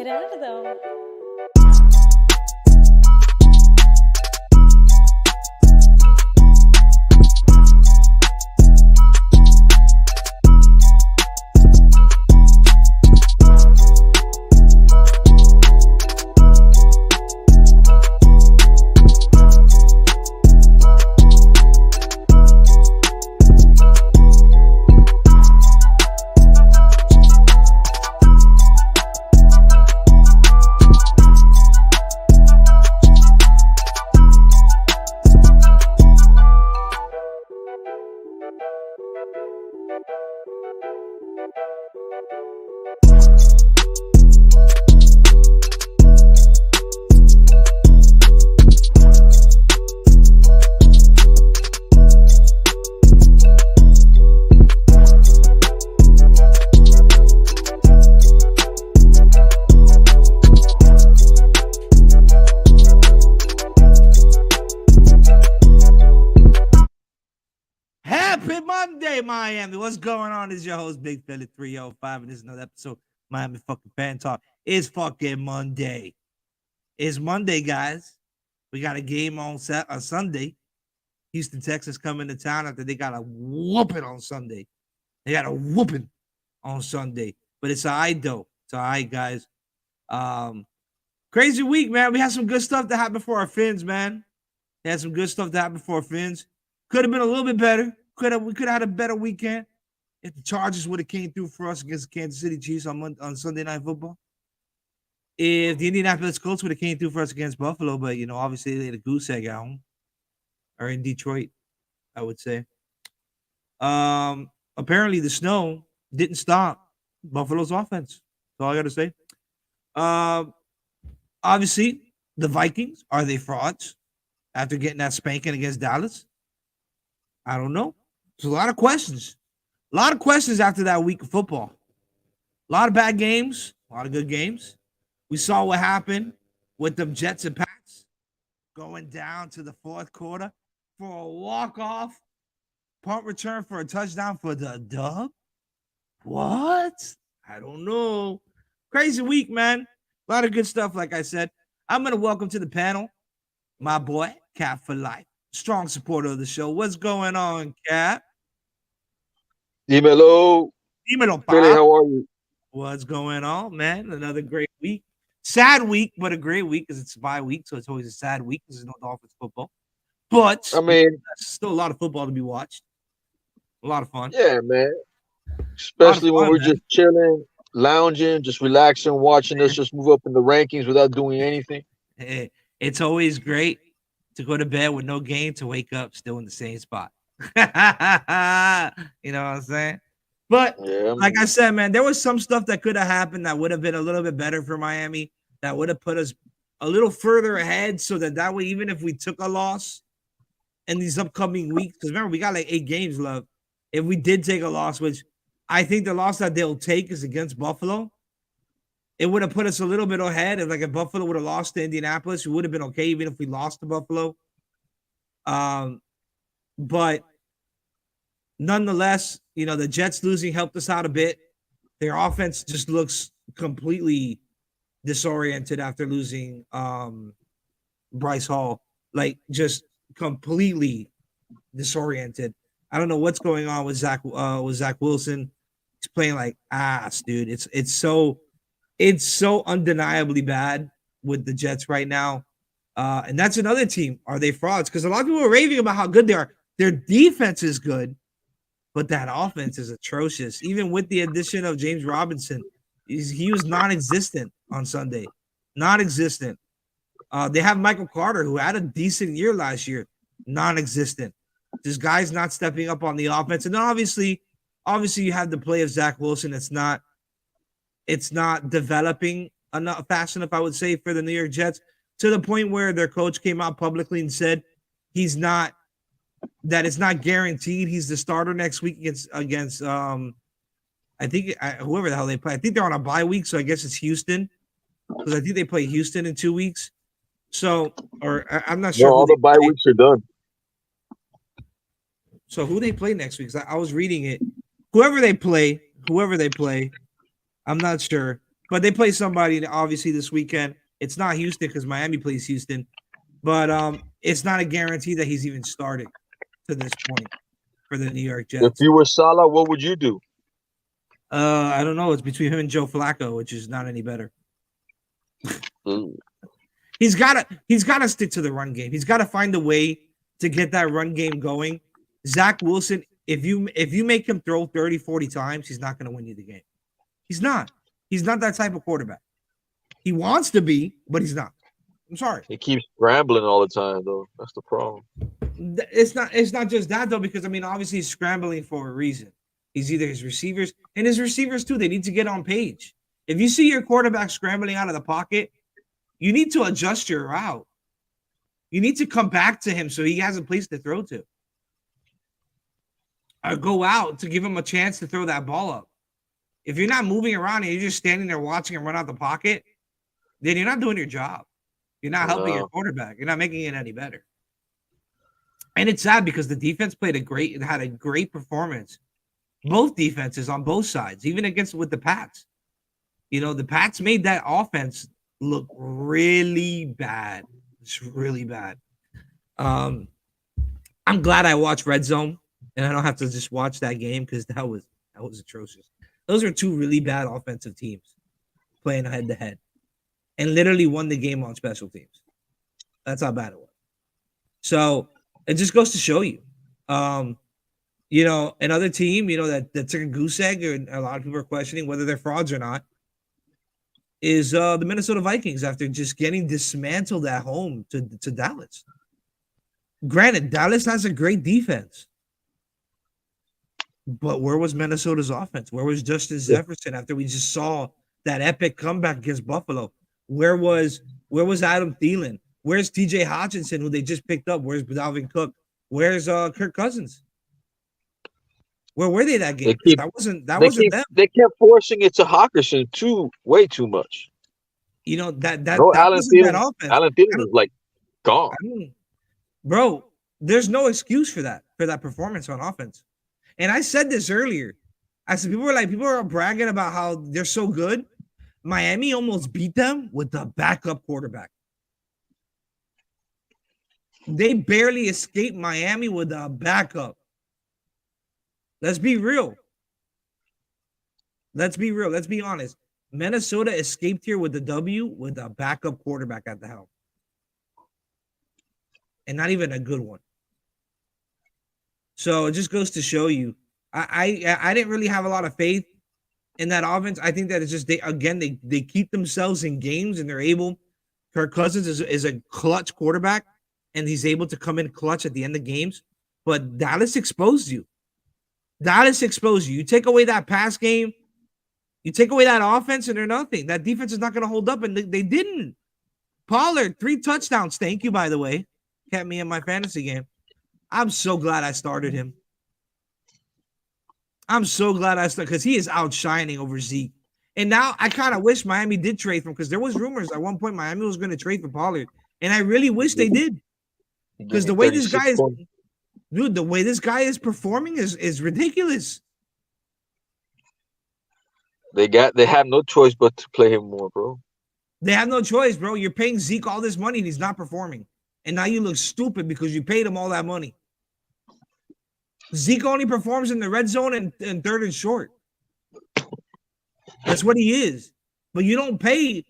Gerardo. Happy Monday, Miami. What's going on? This is your host, Big Philly 305, and this is another episode of Miami fucking Fan Talk. It's fucking Monday. It's Monday, guys. We got a game on Sunday. Houston, Texas coming to town after they got a whooping on Sunday. They got a whooping on Sunday. But it's all right, though. It's all right, guys. Crazy week, man. We had some good stuff to happen for our Fins, man. We had some good stuff to happen for our Fins. Could have been a little bit better. We could have had a better weekend if the Chargers would have came through for us against the Kansas City Chiefs on Sunday Night Football. If the Indianapolis Colts would have came through for us against Buffalo, but obviously they had a goose egg at home or in Detroit, I would say. Apparently the snow didn't stop Buffalo's offense. That's all I got to say. Obviously the Vikings, are they frauds after getting that spanking against Dallas? I don't know. There's a lot of questions. A lot of questions after that week of football. A lot of bad games, a lot of good games. We saw what happened with them Jets and Pats going down to the fourth quarter for a walk-off punt return for a touchdown for the dub. What? I don't know. Crazy week, man. A lot of good stuff, like I said. I'm going to welcome to the panel my boy, Cap for Life. Strong supporter of the show. What's going on, Cap? Dímelo. Dímelo, Philly, how are you? What's going on, man? Another great week. Sad week, but a great week because it's a bye week, so it's always a sad week because there's no Dolphins football. But I mean, still a lot of football to be watched. A lot of fun. Yeah, man. Especially when we're just chilling, lounging, just relaxing, watching us just move up in the rankings without doing anything. It's always great to go to bed with no game to wake up still in the same spot. You know what I'm saying? But like I said, man, there was some stuff that could have happened that would have been a little bit better for Miami, that would have put us a little further ahead so that way, even if we took a loss in these upcoming weeks, because remember, we got like 8 games left. If we did take a loss, which I think the loss that they'll take is against Buffalo, it would have put us a little bit ahead. If Buffalo would have lost to Indianapolis, we would have been okay even if we lost to Buffalo. But nonetheless, the Jets losing helped us out a bit. Their offense just looks completely disoriented after losing Bryce Hall. Like, just completely disoriented. I don't know what's going on with Zach Wilson. He's playing like ass, dude. It's so undeniably bad with the Jets right now. And that's another team. Are they frauds? Because a lot of people are raving about how good they are. Their defense is good, but that offense is atrocious. Even with the addition of James Robinson, he was non-existent on Sunday. Non-existent. They have Michael Carter, who had a decent year last year. Non-existent. This guy's not stepping up on the offense. And then obviously you have the play of Zach Wilson. It's not developing enough fast enough, I would say, for the New York Jets, to the point where their coach came out publicly and said that it's not guaranteed he's the starter next week against I think whoever the hell they play. I think they're on a bye week, so I guess it's Houston, because I think they play Houston in 2 weeks. So, or I'm not sure. No, all the bye weeks are done. So who they play next week? I was reading it. Whoever they play, I'm not sure. But they play somebody obviously this weekend. It's not Houston because Miami plays Houston, but it's not a guarantee that he's even starting to this point for the New York If Jets. you were Salah, what would you do? I don't know. It's between him and Joe Flacco, which is not any better. Mm. He's gotta stick to the run game. He's got to find a way to get that run game going. Zach Wilson, if you make him throw 30, 40 times, he's not going to win you the game. He's not. He's not that type of quarterback. He wants to be, but he's not. I'm sorry. He keeps scrambling all the time, though. That's the problem. It's not just that though, because I mean, obviously he's scrambling for a reason. He's either his receivers and his receivers too. They need to get on page. If you see your quarterback scrambling out of the pocket, you need to adjust your route. You need to come back to him so he has a place to throw to. Or go out to give him a chance to throw that ball up. If you're not moving around and you're just standing there watching him run out the pocket, then you're not doing your job. You're not helping your quarterback. You're not making it any better. And it's sad because the defense had a great performance. Both defenses on both sides, even against with the Pats. You know, the Pats made that offense look really bad. It's really bad. I'm glad I watched Red Zone and I don't have to just watch that game because that was atrocious. Those are two really bad offensive teams playing head to head and literally won the game on special teams. That's how bad it was. So it just goes to show you, you know, another team, you know, that took a goose egg, and a lot of people are questioning whether they're frauds or not, is the Minnesota Vikings after just getting dismantled at home to Dallas. Granted, Dallas has a great defense. But where was Minnesota's offense? Where was Justin Jefferson after we just saw that epic comeback against Buffalo? Where was Adam Thielen? Where's TJ Hutchinson, who they just picked up? Where's Dalvin Cook? Where's Kirk Cousins? Where were they that game? That wasn't them. They kept forcing it to Hawkinson way too much. You know that Alan wasn't Thielen, that offense. Alan Thielen was like gone. Bro, there's no excuse for that performance on offense. And I said this earlier. I said people are bragging about how they're so good. Miami almost beat them with the backup quarterback. They barely escaped Miami with a backup. Let's be real. Let's be honest. Minnesota escaped here with the W with a backup quarterback at the helm. And not even a good one. So it just goes to show you, I didn't really have a lot of faith in that offense. I think that it's just they keep themselves in games and they're able. Kirk Cousins is a clutch quarterback and he's able to come in clutch at the end of games. But Dallas exposed you. You take away that pass game, you take away that offense, and they're nothing. That defense is not going to hold up, and they didn't. Pollard, 3 touchdowns. Thank you, by the way. Kept me in my fantasy game. I'm so glad I started him. I'm so glad I started because he is outshining over Zeke. And now I kind of wish Miami did trade for him because there was rumors at one point Miami was going to trade for Pollard. And I really wish they did. Because the way this guy is, dude, the way this guy is performing is ridiculous. They have no choice but to play him more, bro. They have no choice, bro. You're paying Zeke all this money and he's not performing. And now you look stupid because you paid him all that money. Zeke only performs in the red zone and third and short. That's what he is. But you don't pay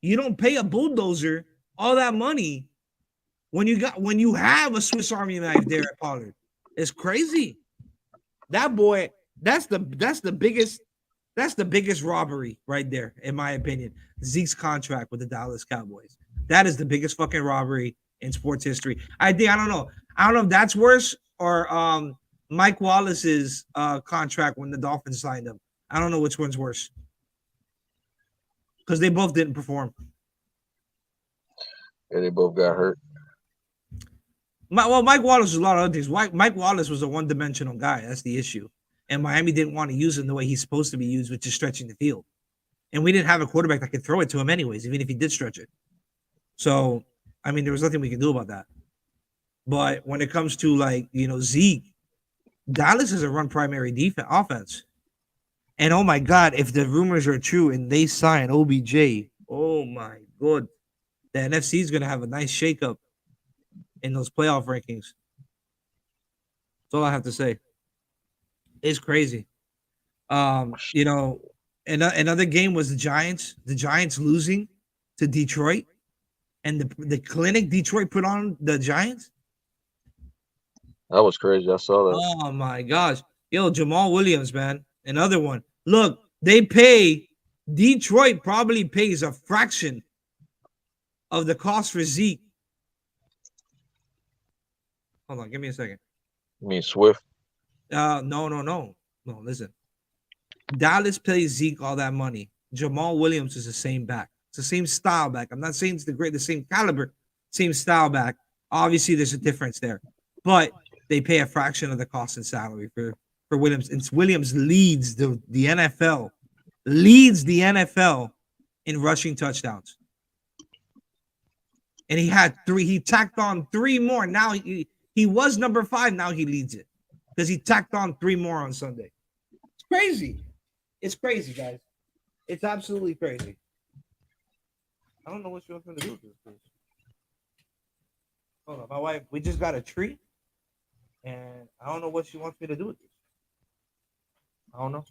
a bulldozer all that money when you have a Swiss Army knife there at Pollard. It's crazy. That boy, that's the biggest robbery right there, in my opinion. Zeke's contract with the Dallas Cowboys. That is the biggest fucking robbery in sports history. I don't know if that's worse or Mike Wallace's contract when the Dolphins signed him. I don't know which one's worse. Because they both didn't perform. Yeah, they both got hurt. Mike Wallace was a lot of other things. Mike Wallace was a one-dimensional guy. That's the issue. And Miami didn't want to use him the way he's supposed to be used, which is stretching the field. And we didn't have a quarterback that could throw it to him anyways, even if he did stretch it. So, I mean, there was nothing we could do about that. But when it comes to, Zeke, Dallas is a run primary offense. And oh my God, if the rumors are true and they sign OBJ, oh my God, the NFC is gonna have a nice shakeup in those playoff rankings. That's all I have to say. It's crazy. You know, another game was the Giants. The Giants losing to Detroit, and the clinic Detroit put on the Giants. That was crazy. I saw that. Oh my gosh. Yo, Jamal Williams, man. Another one. Look, they pay Detroit probably pays a fraction of the cost for Zeke. Hold on, give me a second. I mean, Swift. No, no, no. No, listen. Dallas pays Zeke all that money. Jamal Williams is the same back. It's the same style back. I'm not saying it's the same caliber, same style back. Obviously, there's a difference there, but they pay a fraction of the cost and salary for Williams. And Williams leads the NFL in rushing touchdowns. And he had three. He tacked on three more. Now he was number 5. Now he leads it because he tacked on 3 more on Sunday. It's crazy. It's crazy, guys. It's absolutely crazy. I don't know what you want me to do with this. Please. Hold on, my wife. We just got a treat, and I don't know what she wants me to do with this. I don't know.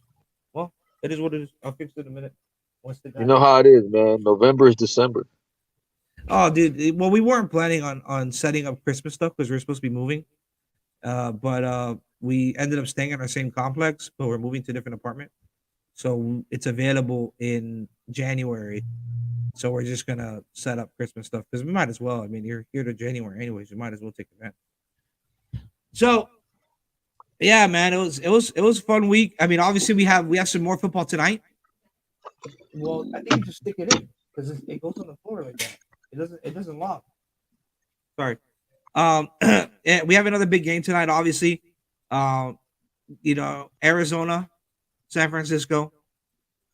Well, it is what it is. I'll fix it in a minute. Once the guy. You know how it is, man. November is December. Oh, dude. Well, we weren't planning on setting up Christmas stuff because we are supposed to be moving. But we ended up staying in our same complex, but we're moving to a different apartment. So it's available in January. So we're just gonna set up Christmas stuff because we might as well. I mean, you're here to January anyways. You might as well take advantage. So yeah, man, it was a fun week. I mean, obviously we have some more football tonight. Well, I think you just stick it in because it goes on the floor like that. It doesn't lock. Sorry. We have another big game tonight. Obviously, you know, Arizona, San Francisco.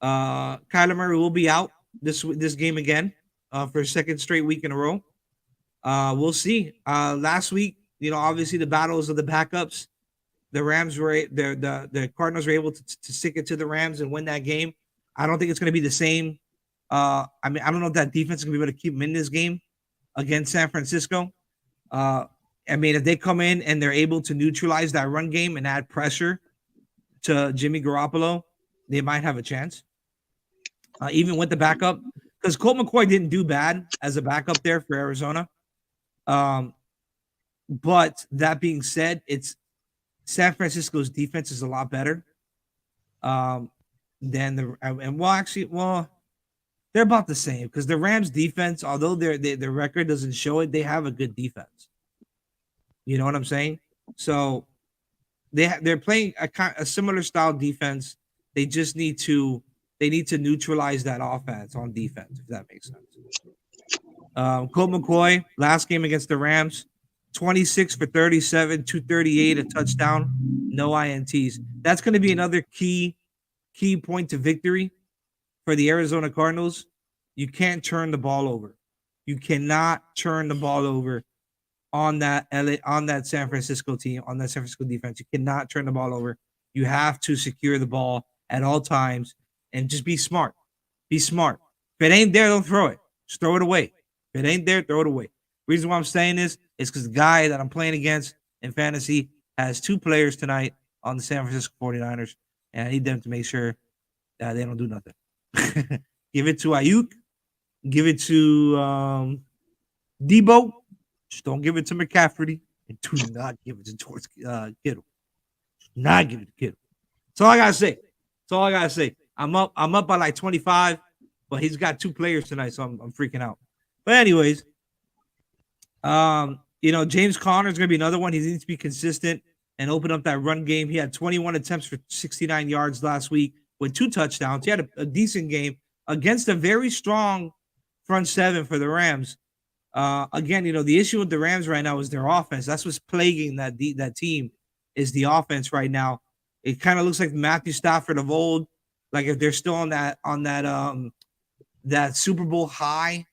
Kyler Murray will be out this game again for a second straight week in a row. We'll see. Last week, you know, obviously the battles of the backups. The Rams were the Cardinals were able to stick it to the Rams and win that game. I don't think it's going to be the same. I mean, I don't know if that defense is going to be able to keep them in this game against San Francisco. I mean, if they come in and they're able to neutralize that run game and add pressure to Jimmy Garoppolo, they might have a chance. Even with the backup, because Colt McCoy didn't do bad as a backup there for Arizona. But that being said, it's San Francisco's defense is a lot better than they're about the same because the Rams defense, although their record doesn't show it, they have a good defense. You know what I'm saying? So they're playing a similar style defense. They just need to neutralize that offense on defense, if that makes sense. Colt McCoy, last game against the Rams, 26 for 37, 238, a touchdown, no INTs. That's going to be another key point to victory for the Arizona Cardinals. You can't turn the ball over. You cannot turn the ball over on that San Francisco team, on that San Francisco defense. You cannot turn the ball over. You have to secure the ball at all times and just be smart. Be smart. If it ain't there, don't throw it. Just throw it away. If it ain't there, throw it away. Reason why I'm saying this is because the guy that I'm playing against in fantasy has 2 players tonight on the San Francisco 49ers, and I need them to make sure that they don't do nothing. Give it to Ayuk. Give it to Debo. Just don't give it to McCaffrey. And do not give it to George Kittle. Do not give it to Kittle. That's all I gotta say. That's all I gotta say. I'm up by like 25, but he's got 2 players tonight, so I'm freaking out. But anyways, you know, James Conner is gonna be another one. He needs to be consistent and open up that run game. He had 21 attempts for 69 yards last week with 2 touchdowns. He had a decent game against a very strong front 7 for the Rams. Again, you know, the issue with the Rams right now is their offense. That's what's plaguing that team is the offense right now. It kind of looks like Matthew Stafford of old. Like if they're still on that Super Bowl high,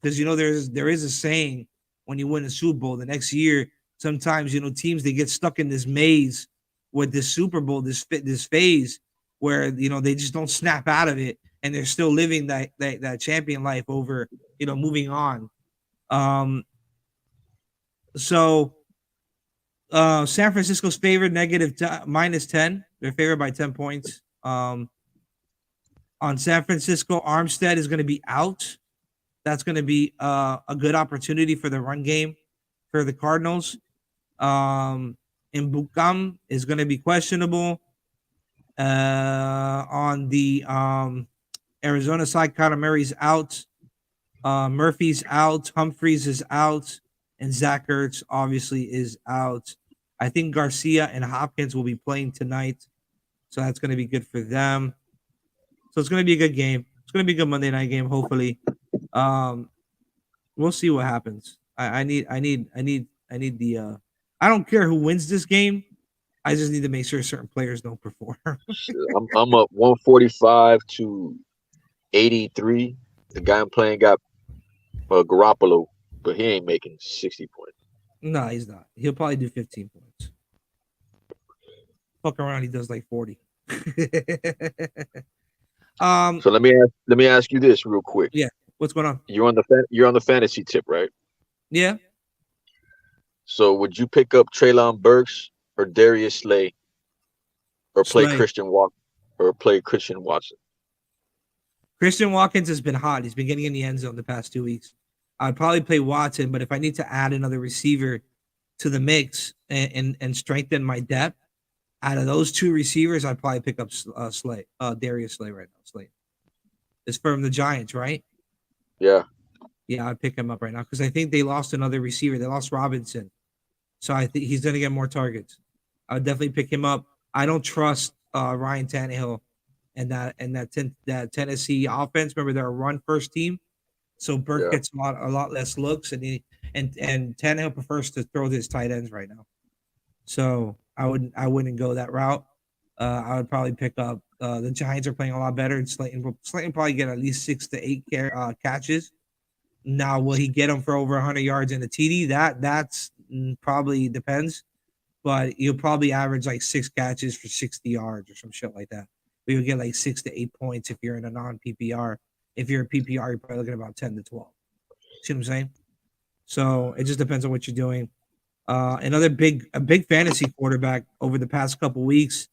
because you know there is a saying when you win a Super Bowl the next year, sometimes you know teams they get stuck in this maze with this Super Bowl, this phase where they just don't snap out of it and they're still living that champion life over moving on. So San Francisco's favored -10. They're favored by 10 points. On San Francisco, Armstead is going to be out. That's going to be a good opportunity for the run game for the Cardinals. And Bukam is going to be questionable. On the Arizona side, Kyler Murray's out. Murphy's out. Humphreys is out. And Zach Ertz obviously is out. I think Garcia and Hopkins will be playing tonight. So that's going to be good for them. So it's going to be a good game. It's going to be a good Monday night game, hopefully. We'll see what happens. I need the I don't care who wins this game. I just need to make sure certain players don't perform. I'm up 145-83. The guy I'm playing got Garoppolo, but he ain't making 60 points. No, he's not. He'll probably do 15 points. Fuck around, he does like 40. So let me ask you this real quick. Yeah, what's going on? You're on the fantasy tip, right? Yeah. So would you pick up Treylon Burks or Darius Slay, or play Slay. Christian Watson? Christian Watkins has been hot. He's been getting in the end zone the past 2 weeks. I'd probably play Watson, but if I need to add another receiver to the mix and strengthen my depth, out of those two receivers, I'd probably pick up Slay, Darius Slay right now. Slay. It's from the Giants, right? Yeah. Yeah, I'd pick him up right now because I think they lost another receiver. They lost Robinson. So I think he's going to get more targets. I would definitely pick him up. I don't trust Ryan Tannehill and that Tennessee offense. Remember, they're a run-first team. So Burke gets a lot less looks, and Tannehill prefers to throw his tight ends right now. So I wouldn't go that route. I would probably pick up the Giants are playing a lot better, and Slayton probably get at least 6 to 8 catches. Now, will he get them for over 100 yards in a TD? That's probably depends, but he'll probably average like 6 catches for 60 yards or some shit like that. But you'll get like 6 to 8 points if you're in a non-PPR. If you're a PPR, you're probably looking at about 10 to 12. See what I'm saying? So it just depends on what you're doing. A big fantasy quarterback over the past couple weeks,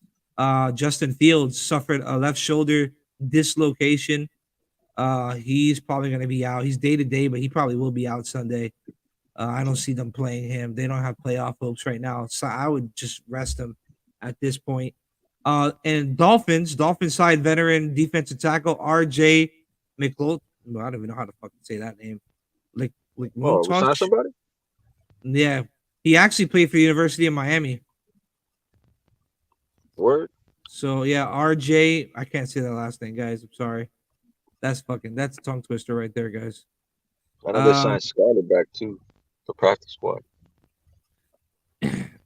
Justin Fields suffered a left shoulder dislocation. He's probably going to be out. He's day to day, but he probably will be out Sunday. I don't see them playing him. They don't have playoff hopes right now, so I would just rest him at this point. And Dolphins side veteran defensive tackle RJ McLeod. I don't even know how to fucking say that name. Like we signed somebody? Yeah, he actually played for the University of Miami. Word. So yeah, RJ. I can't say that last name, guys. I'm sorry. That's a tongue twister right there, guys. I know they signed Skyler back too, the practice squad.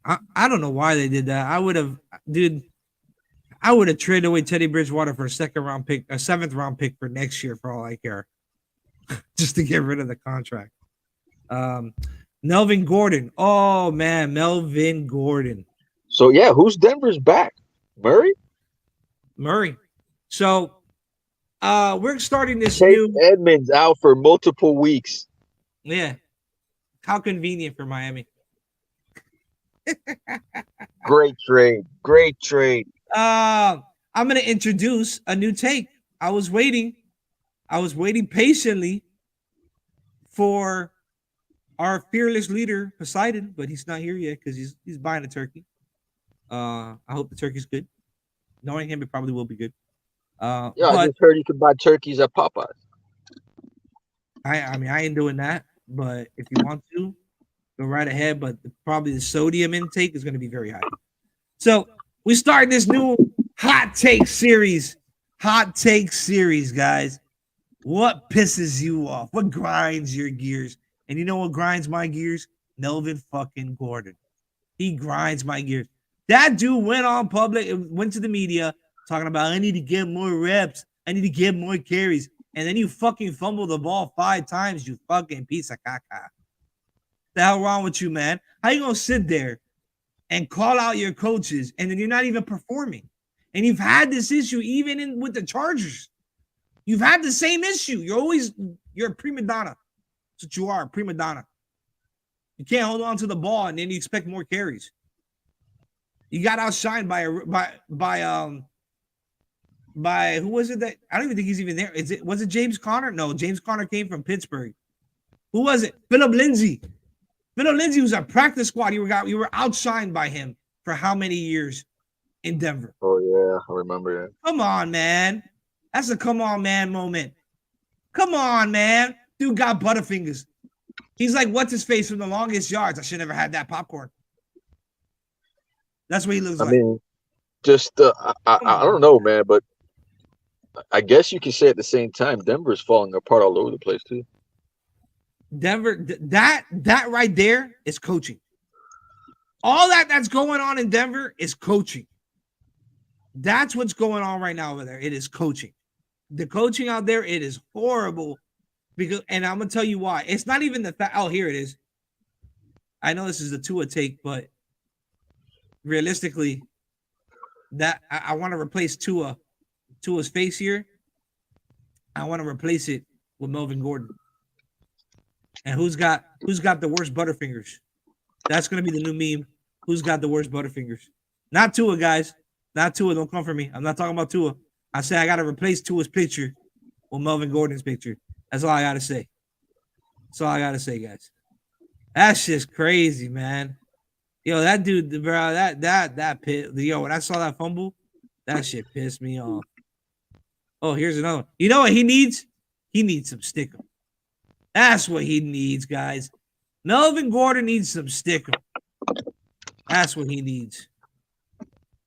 I don't know why they did that. I would have traded away Teddy Bridgewater for a 7th round pick for next year for all I care. Just to get rid of the contract. Melvin Gordon. Oh man, Melvin Gordon. So yeah, who's Denver's back? Murray. So we're starting this Chase Edmonds out for multiple weeks. Yeah. How convenient for Miami. Great trade. I'm going to introduce a new take. I was waiting patiently for our fearless leader, Poseidon, but he's not here yet because he's buying a turkey. I hope the turkey's good. Knowing him, it probably will be good. I just heard you could buy turkeys at Popeyes. I mean, I ain't doing that, but if you want to, go right ahead. But probably the sodium intake is going to be very high. So we start this new hot take series. Hot take series, guys. What pisses you off? What grinds your gears? And you know what grinds my gears? Melvin fucking Gordon. He grinds my gears. That dude went to the media talking about, I need to get more reps. I need to get more carries. And then you fucking fumble the ball 5 times, you fucking piece of caca. The hell wrong with you, man? How you gonna sit there and call out your coaches and then you're not even performing? And you've had this issue even with the Chargers. You've had the same issue. You're a prima donna. That's what you are, a prima donna. You can't hold on to the ball and then you expect more carries. You got outshined by who was it that I don't even think he's even there. Was it James Conner? No, James Conner came from Pittsburgh. Who was it? Philip Lindsay. Philip Lindsay was a practice squad. You were outshined by him for how many years in Denver? Oh yeah, I remember that. Come on, man. That's a come on, man moment. Come on, man. Dude got Butterfingers. He's like, what's his face from the longest yards? I should never had that popcorn. That's what he looks like. I mean, just I don't know, man, but I guess you can say at the same time, Denver's falling apart all over the place too. Denver, that right there is coaching. All that's going on in Denver is coaching. That's what's going on right now over there. It is coaching. The coaching out there, it is horrible. And I'm gonna tell you why. It's not even the fact. Oh, here it is. I know this is the Tua take, but realistically, that I want to replace Tua's face here. I want to replace it with Melvin Gordon. And who's got the worst Butterfingers? That's gonna be the new meme. Who's got the worst Butterfingers? Not Tua, guys. Not Tua. Don't come for me. I'm not talking about Tua. I say I gotta replace Tua's picture with Melvin Gordon's picture. That's all I gotta say. That's all I gotta say, guys. That's just crazy, man. Yo, that dude, bro, that pit. Yo, when I saw that fumble, that shit pissed me off. Oh, here's another one. You know what he needs? He needs some sticker. That's what he needs, guys. Melvin Gordon needs some sticker. That's what he needs.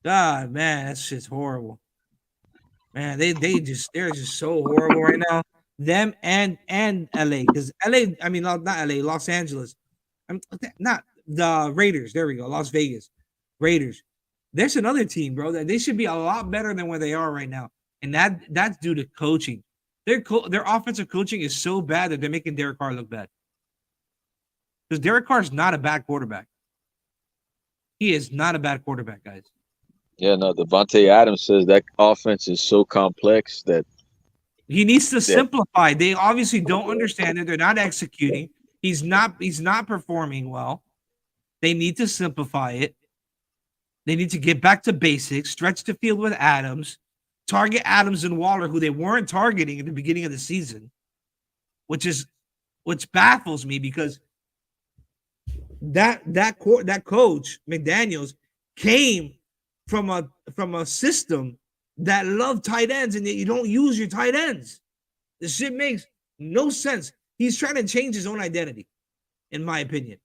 God, man, that's just horrible. Man, they're just so horrible right now. Them and LA, because LA, I mean, not LA, Los Angeles. Not the Raiders. There we go. Las Vegas Raiders. There's another team, bro, that they should be a lot better than where they are right now. And that's due to coaching. Their offensive coaching is so bad that they're making Derek Carr look bad. Because Derek Carr is not a bad quarterback. He is not a bad quarterback, guys. Yeah, no, Devontae Adams says that offense is so complex that he needs to simplify. They obviously don't understand it. They're not executing. He's not performing well. They need to simplify it. They need to get back to basics, stretch the field with Adams, target Adams and Waller, who they weren't targeting at the beginning of the season, which baffles me because that coach McDaniels came from a system that loved tight ends and that you don't use your tight ends. This shit makes no sense. He's trying to change his own identity, in my opinion.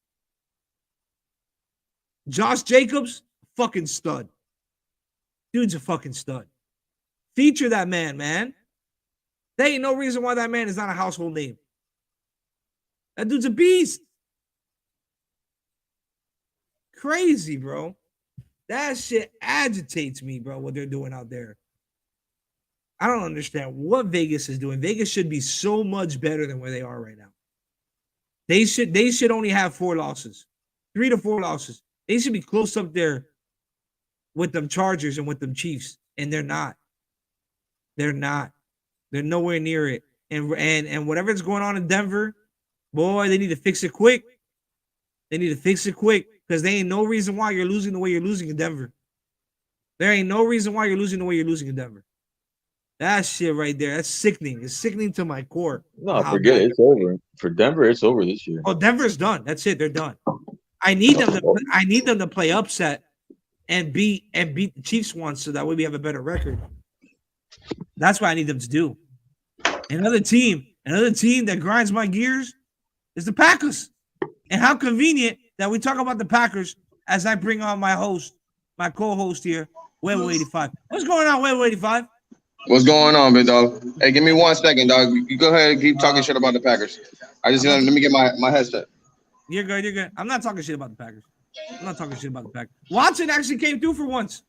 Josh Jacobs, fucking stud. Dude's a fucking stud. Feature that man. There ain't no reason why that man is not a household name. That dude's a beast. Crazy, bro. That shit agitates me, bro, what they're doing out there. I don't understand what Vegas is doing. Vegas should be so much better than where they are right now. They should only have 4 losses. 3 to 4 losses. They should be close up there with them Chargers and with them Chiefs. And they're not. They're not. They're nowhere near it. And whatever's going on in Denver, boy, they need to fix it quick. They need to fix it quick because there ain't no reason why you're losing the way you're losing in Denver. There ain't no reason why you're losing the way you're losing in Denver. That shit right there, that's sickening. It's sickening to my core. No, forget it. It's over. For Denver, it's over this year. Oh, Denver's done. That's it. They're done. I need them to play upset and beat the Chiefs once so that way we have a better record. That's what I need them to do. Another team that grinds my gears is the Packers. And how convenient that we talk about the Packers as I bring on my co-host here, Huevo 85. What's going on, Huevo 85? What's going on, big dog? Hey, give me 1 second, dog. You go ahead and keep talking shit about the Packers. Let me get my headset. You're good. I'm not talking shit about the Packers. Watson actually came through for once.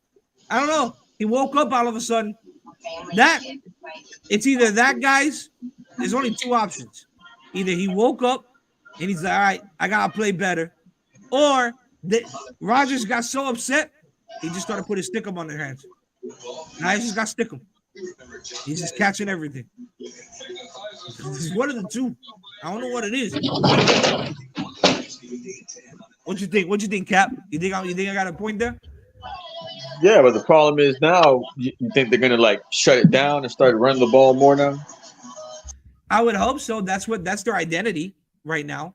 I don't know. He woke up all of a sudden. It's either that, guys. There's only 2 options. Either he woke up and he's like, all right, I gotta play better. Or Rodgers got so upset, he just started putting his stick up on their hands. Now he just got Stickum. He's just catching everything. He's one of the two. I don't know what it is. What you think? What you think, Cap? You think I got a point there? Yeah, but the problem is now you think they're gonna like shut it down and start running the ball more now? I would hope so. That's their identity right now.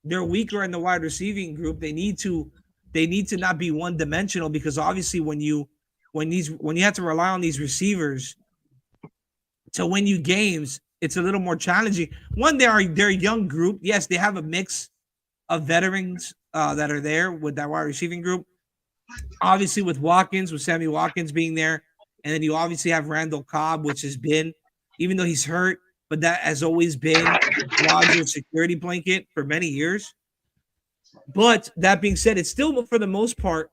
They're weaker in the wide receiving group. They need to not be one dimensional because obviously when you have to rely on these receivers to win you games, it's a little more challenging. One, they're a young group. Yes, they have a mix of veterans that are there with that wide receiving group. Obviously, with Sammy Watkins being there, and then you obviously have Randall Cobb, which has been, even though he's hurt, but that has always been Rodgers' security blanket for many years. But that being said, it's still for the most part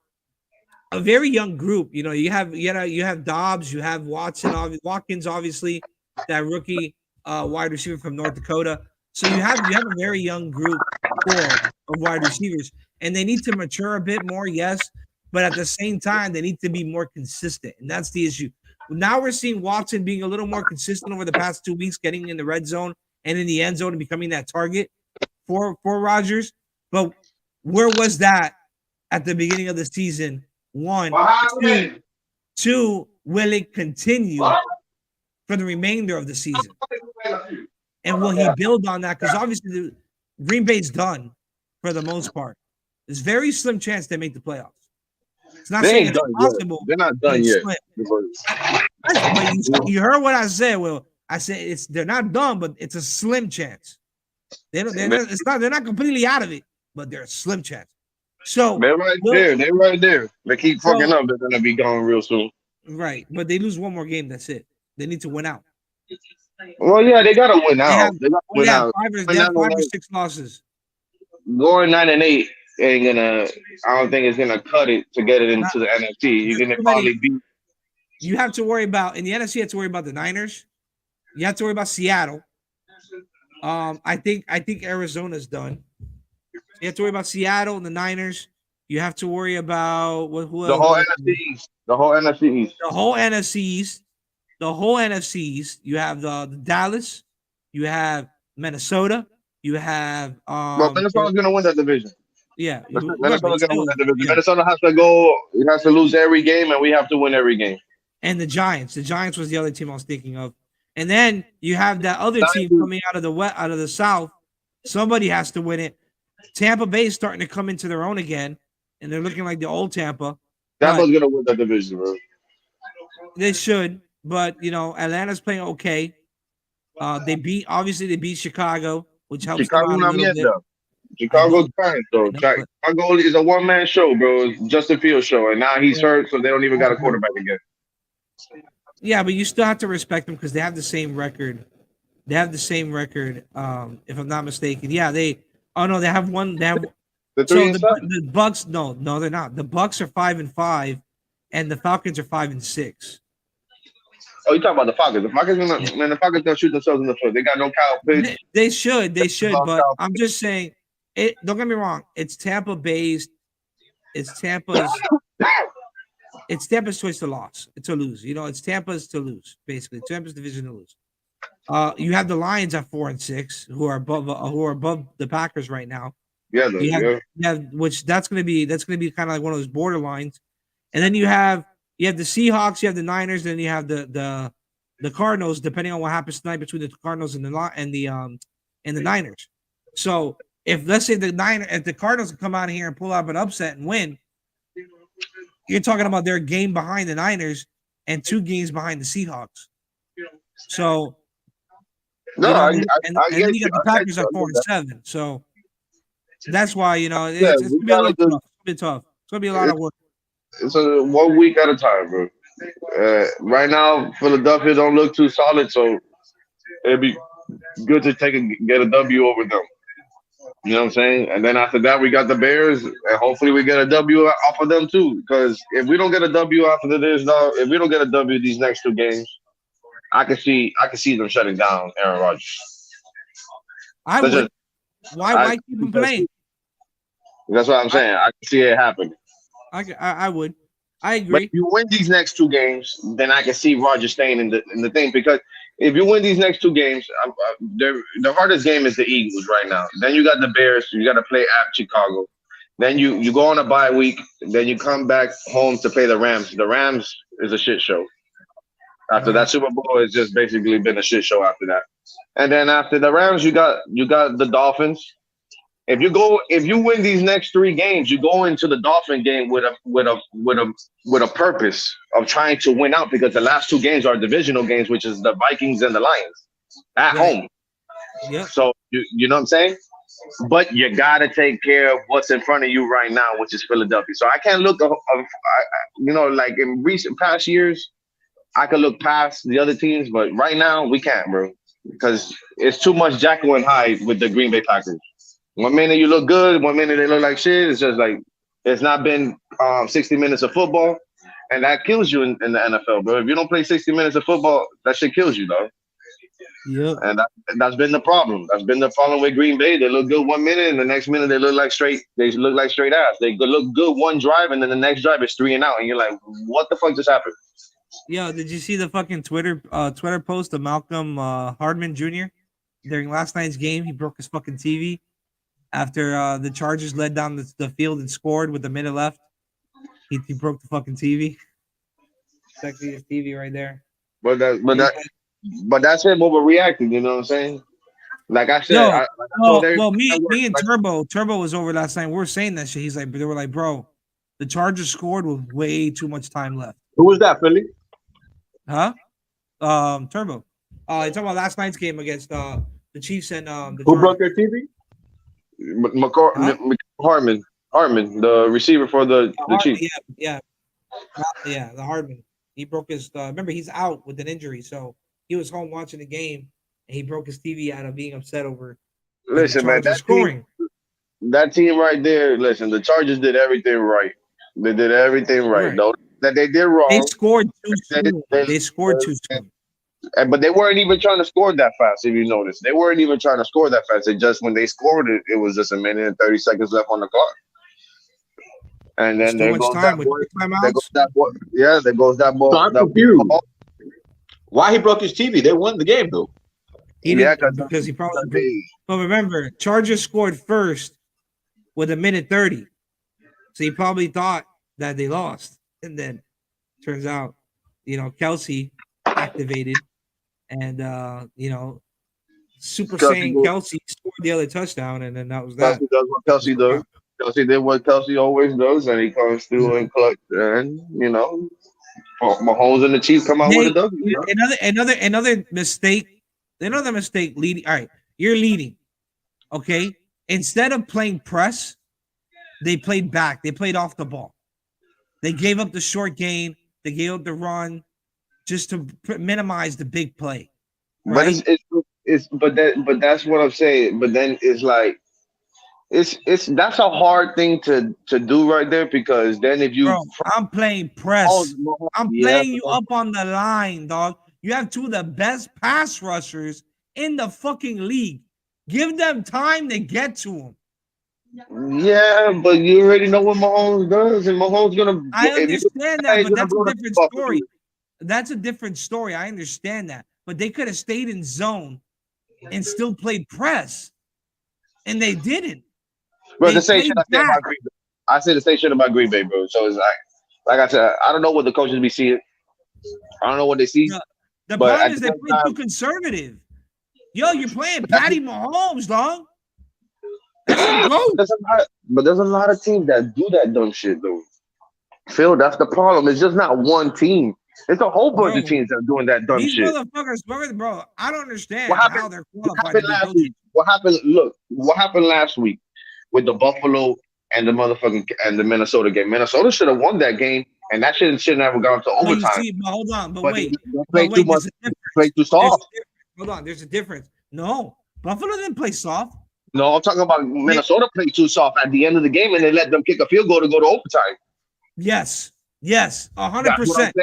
a very young group. You know, you have Dobbs, you have Watkins, obviously that rookie wide receiver from North Dakota. So you have a very young group core of wide receivers, and they need to mature a bit more, yes, but at the same time they need to be more consistent, and that's the issue. Now we're seeing Watson being a little more consistent over the past 2 weeks, getting in the red zone and in the end zone and becoming that target for Rodgers. But where was that at the beginning of the season? One, two, will it continue for the remainder of the season? And will he build on that? Because obviously the Green Bay's done for the most part. There's very slim chance they make the playoffs. It's not saying it's impossible. They're not done yet. But you heard what I said. Well, I said they're not done, but it's a slim chance. They're not completely out of it, but they're a slim chance. So they're right there. They're right there. They keep fucking up. They're gonna be gone real soon. Right, but they lose one more game. That's it. They need to win out. Well, yeah, they gotta win out. They gotta win out. They have 5 or 6 losses. Going 9-8 ain't gonna. I don't think it's gonna cut it to get it into the NFC. You're gonna probably beat. You have to worry about in the NFC. You have to worry about the Niners. You have to worry about Seattle. I think Arizona's done. You have to worry about Seattle and the Niners. You have to worry about who the whole NFC East. The whole NFC East. The whole NFC East. The whole NFC East. You have the Dallas. You have Minnesota. You have. Well, Minnesota's gonna win that division. Yeah, Minnesota's gonna win that division. Yeah. Minnesota has to go. It has to lose every game, and we have to win every game. And the Giants. The Giants was the other team I was thinking of. And then you have that other team coming out of the South. Somebody has to win it. Tampa Bay is starting to come into their own again, and they're looking like the old Tampa. Tampa's gonna win that division, bro. They should, but Atlanta's playing okay. They beat Chicago, which helps Chicago them out a little bit. Chicago's fine, though. Chicago is a one-man show, bro. It's Justin Fields' show, and now he's hurt, so they don't even got a quarterback again. Yeah, but you still have to respect them because they have the same record. They have the same record, if I'm not mistaken. Yeah, they. Oh no, they have one. They have the Bucks. No, they're not. The Bucks are 5-5, and the Falcons are 5-6. Oh, you talking about the Falcons? The Falcons gonna shoot themselves in the foot. They got no Kyle Pitts. They should, but I'm just saying. Don't get me wrong. It's Tampa based. It's Tampa's. It's Tampa's choice to lose. It's Tampa's to lose. Basically, Tampa's division to lose. You have the Lions at 4-6, who are above the Packers right now. Yeah, which that's gonna be kind of like one of those borderlines. And then you have the Seahawks, you have the Niners, then you have the Cardinals. Depending on what happens tonight between the Cardinals and the Niners. So if let's say if the Cardinals come out here and pull out an upset and win, you're talking about their game behind the Niners and 2 games behind the Seahawks. So. No, then you got the Packers at 4-7. So that's why it's gonna be a bit tough. It's gonna be a lot of work. It's a 1 week at a time, bro. Right now, Philadelphia don't look too solid, so it'd be good to get a W over them. You know what I'm saying? And then after that, we got the Bears, and hopefully we get a W off of them too. Because if we don't get a W after this, if we don't get a W these next 2 games, I can see them shutting down Aaron Rodgers. I would. Why keep him playing? That's what I'm saying. I can see it happening. I would. I But if agree. you win these next two games, then I can see Roger staying in the thing because if you win these next two games, the hardest game is the Eagles right now. Then you got the Bears. You got to play at Chicago. Then you go on a bye week. Then you come back home to play the Rams. The Rams is a shit show. After that Right. Super Bowl, it's just basically been a shit show after that. And then after the Rams, you got the Dolphins. If you win these next three games, you go into the Dolphin game with a purpose of trying to win out because the last two games are divisional games, which is the Vikings and the Lions at Right. home. Yep. So you know what I'm saying? But you gotta take care of what's in front of you right now, which is Philadelphia. So I can't look, like in recent past years, I could look past the other teams, but right now we can't, bro, because it's too much Jekyll and Hyde with the Green Bay Packers. One minute you look good, one minute they look like shit. It's just like it's not been 60 minutes of football, and that kills you in the NFL, bro. If you don't play 60 minutes of football, that shit kills you, though. Yep. And that's been the problem. That's been the problem with Green Bay. They look good one minute, and the next minute they look like straight. They look like straight ass. They look good one drive, and then the next drive is three and out, and you're like, what the fuck just happened? Yo, did you see the fucking Twitter post of Malcolm Hardman Jr. during last night's game? He broke his fucking TV after the Chargers led down the field and scored with a minute left. He broke the fucking TV. Sexy his TV right there. But that, but He's that, like, but that's him overreacting. You know what I'm saying? Like I said, yo, I told well, everybody me, at work, me and like, Turbo was over last night. We were saying that shit. He's like, they were like, bro, the Chargers scored with way too much time left. Who was that, Philly? Huh? Turbo. You talking about last night's game against the Chiefs and the Who broke Chargers? their TV? Huh? Harmon, the receiver for the Hardman, Chiefs. yeah, the Hardman. He broke his. Remember, he's out with an injury, so he was home watching the game, and he broke his TV out of being upset over the Listen, man, Chargers scoring. that team right there. Listen, the Chargers did everything right. They did everything right. Right. Though that they did They wrong, scored too they, soon. they, They scored too soon. but they weren't even trying to score that fast. If you notice, they weren't even trying to score that fast. It just when they scored it, it was just a minute and 30 seconds left on the clock. And It's then too there much goes time that with boy. 3 There goes timeouts. that boy. Yeah, there goes that So ball. I'm That confused. ball. Why he broke his TV? They won the game though. He Yeah, didn't because he probably. But remember, Chargers scored first with a minute 30, so he probably thought that they lost, and then turns out, Kelsey activated, and Super Kelsey, Saiyan Kelsey scored the other touchdown, and then that was that. Kelsey does what Kelsey does. Kelsey did what Kelsey always does, and he comes through and clutch. And Mahomes and the Chiefs come out with a They W. You know? another mistake. Another mistake leading. All right, you're leading. Okay. Instead of playing press, they played back. They played off the ball. They gave up the short gain. They gave up the run just to minimize the big play. But Right? but that's what I'm saying. But then it's like it's that's a hard thing to do right there because then if you Bro, I'm playing press. I'm yeah, playing you up on the line, dog. You have two of the best pass rushers in the fucking league. Give them time to get to them. yeah, but you already know what Mahomes does, and Mahomes gonna I if you understand that, he's but gonna that's a go to different Buffalo. story. That's a different story. I understand that. But they could have stayed in zone and still played press. And they didn't. Bro, They the same shit played I said back. about Green Bay. I said the same shit about Green Bay, bro. So it's like I said, I don't know what the coaches be seeing. I don't know what they see, The but problem at is the they same play too time, conservative. Yo, you're playing Patty Mahomes, dog. That's the GOAT. there's a lot of teams that do that dumb shit though. Phil, that's the problem. It's just not one team. It's a whole bunch of Bro, teams that are doing that dumb these shit. motherfuckers, bro, I don't understand What happened? how they're What qualified happened to be last coaches. week? What happened? Look, what happened last week with the Buffalo and the motherfucking and the Minnesota game? Minnesota should have won that game, and that should never gone to But you overtime. see, but hold on, But they played too much. there's a They difference. played too There's a soft. difference. Hold on, there's a difference. No, Buffalo didn't play soft. No, I'm talking about They- Minnesota played too soft at the end of the game, and they let them kick a field goal to go to overtime. Yes, That's what I'm 100%. saying.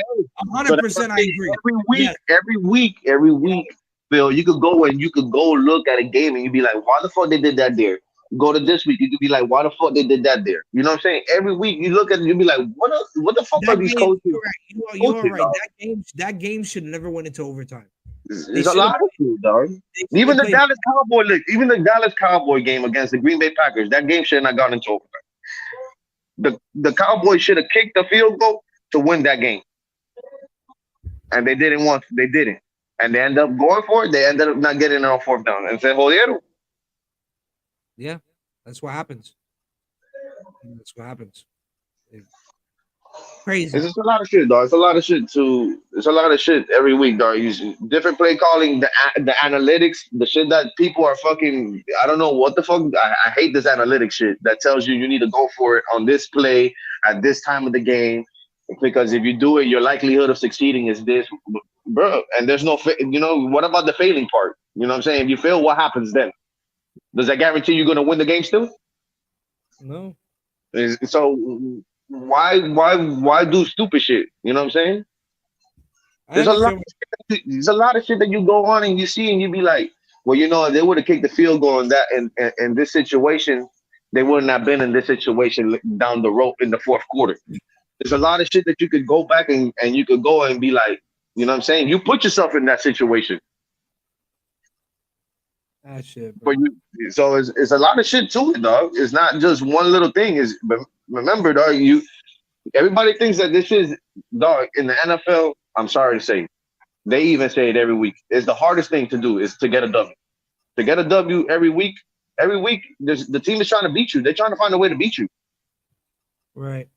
100% I agree. Yes. Every week, Bill, you could go look at a game and you'd be like, why the fuck they did that there? Go to this week, you could be like, why the fuck they did that there? You know what I'm saying? Every week you look at it, you be like, what the fuck are That these game, coaches you're right. You are coaching, right. dog? That game should have never went into overtime. They There's a should have lot of shit, dog. they should Even have the played. Dallas Cowboy, look, even the Dallas Cowboy game against the Green Bay Packers, that game should not gone into overtime. The Cowboys should have kicked the field goal to win that game, and they didn't want. They didn't, and they ended up going for it. They ended up not getting it on fourth down, and said, "Jodieron." Yeah, that's what happens. That's what happens. It's It's crazy. just a lot of shit, dog. It's a lot of shit too. It's a lot of shit every week, dog. You different play calling, the analytics, the shit that people are fucking. I don't know what the fuck. I hate this analytics shit that tells you need to go for it on this play at this time of the game because if you do it, your likelihood of succeeding is this, bro. And there's no, what about the failing part? You know what I'm saying? If you fail, what happens then? Does that guarantee you're gonna win the game still? No, So why do stupid shit? You know what I'm saying? I There's a lot. understand. There's a lot of shit that you go on and you see and you be like, well, if they would have kicked the field goal in that in this situation, they wouldn't have been in this situation down the road in the fourth quarter. There's a lot of shit that you could go back and you could go and be like, you know what I'm saying? You put yourself in that situation That shit, for bro. you. So it's a lot of shit to it, dog. It's not just one little thing. Is remember, dog. Everybody thinks that this is dog in the NFL. I'm sorry to say, they even say it every week. It's the hardest thing to do is to get a W. To get a W every week, the team is trying to beat you. They're trying to find a way to beat you. Right.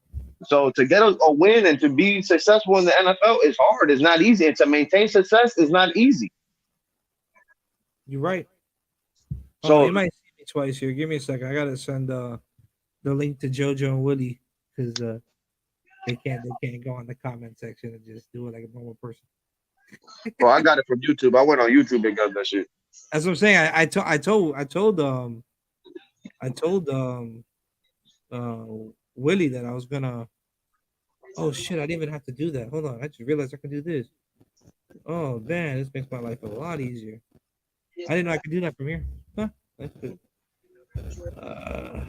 So to get a win and to be successful in the NFL is hard. It's not easy. And to maintain success is not easy. You're right. Hold on, So you might see me twice here. Give me a second. I gotta send the link to JoJo and Willie because they can't go on the comment section and just do it like a normal person. well, I got it from YouTube. I went on YouTube and got that shit. That's what I'm saying. I told uh Willie that I was gonna. Oh shit! I didn't even have to do that. Hold on. I just realized I can do this. Oh man, this makes my life a lot easier. I didn't know I could do that from here. Huh? That's good. Uh,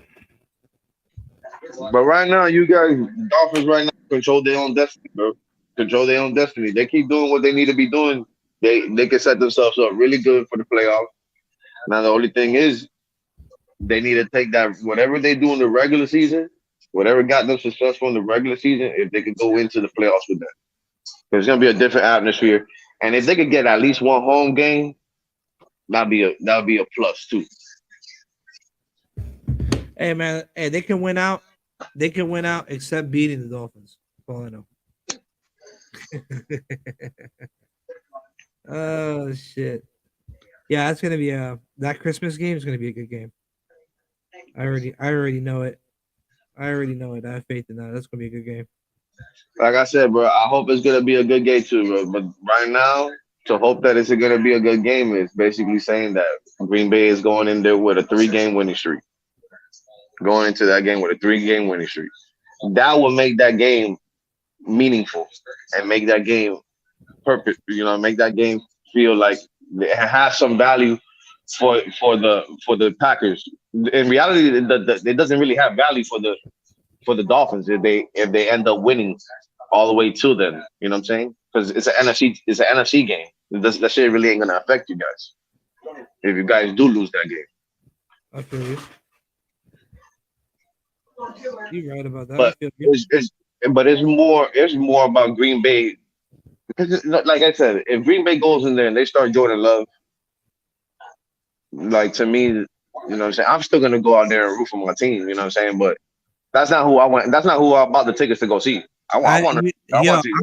But right now, you guys, Dolphins right now control their own destiny, bro. Control their own destiny. They keep doing what they need to be doing. They can set themselves up really good for the playoffs. Now the only thing is they need to take that whatever they do in the regular season, whatever got them successful in the regular season, if they could go into the playoffs with that. There's gonna be a different atmosphere. And if they could get at least one home game, that'd be a plus too. hey man, hey, they can win out. They can win out except beating the Dolphins. That's all I know. Oh shit. Yeah, that's gonna be that Christmas game is gonna be a good game. I already know it. I already know it. I have faith in that. That's gonna be a good game. Like I said, bro, I hope it's gonna be a good game too, bro. But right now, to hope that it's gonna be a good game is basically saying that Green Bay is going in there with a 3 game winning streak. Going into that game with a 3 game winning streak. That will make that game meaningful and make that game perfect. Make that game feel like it has some value for the Packers. In reality, it doesn't really have value for the Dolphins if they end up winning all the way to them. You know what I'm saying? Because it's an NFC game. That shit really ain't gonna affect you guys if you guys do lose that game. I feel you. You're right about that. I But feel you. it's more about Green Bay because like I said, if Green Bay goes in there and they start Jordan Love, like to me, what I'm saying, I'm still gonna go out there and root for my team. You know what I'm saying? But that's not who I want. That's not who I bought the tickets to go see. I want to. I Yo, want to see.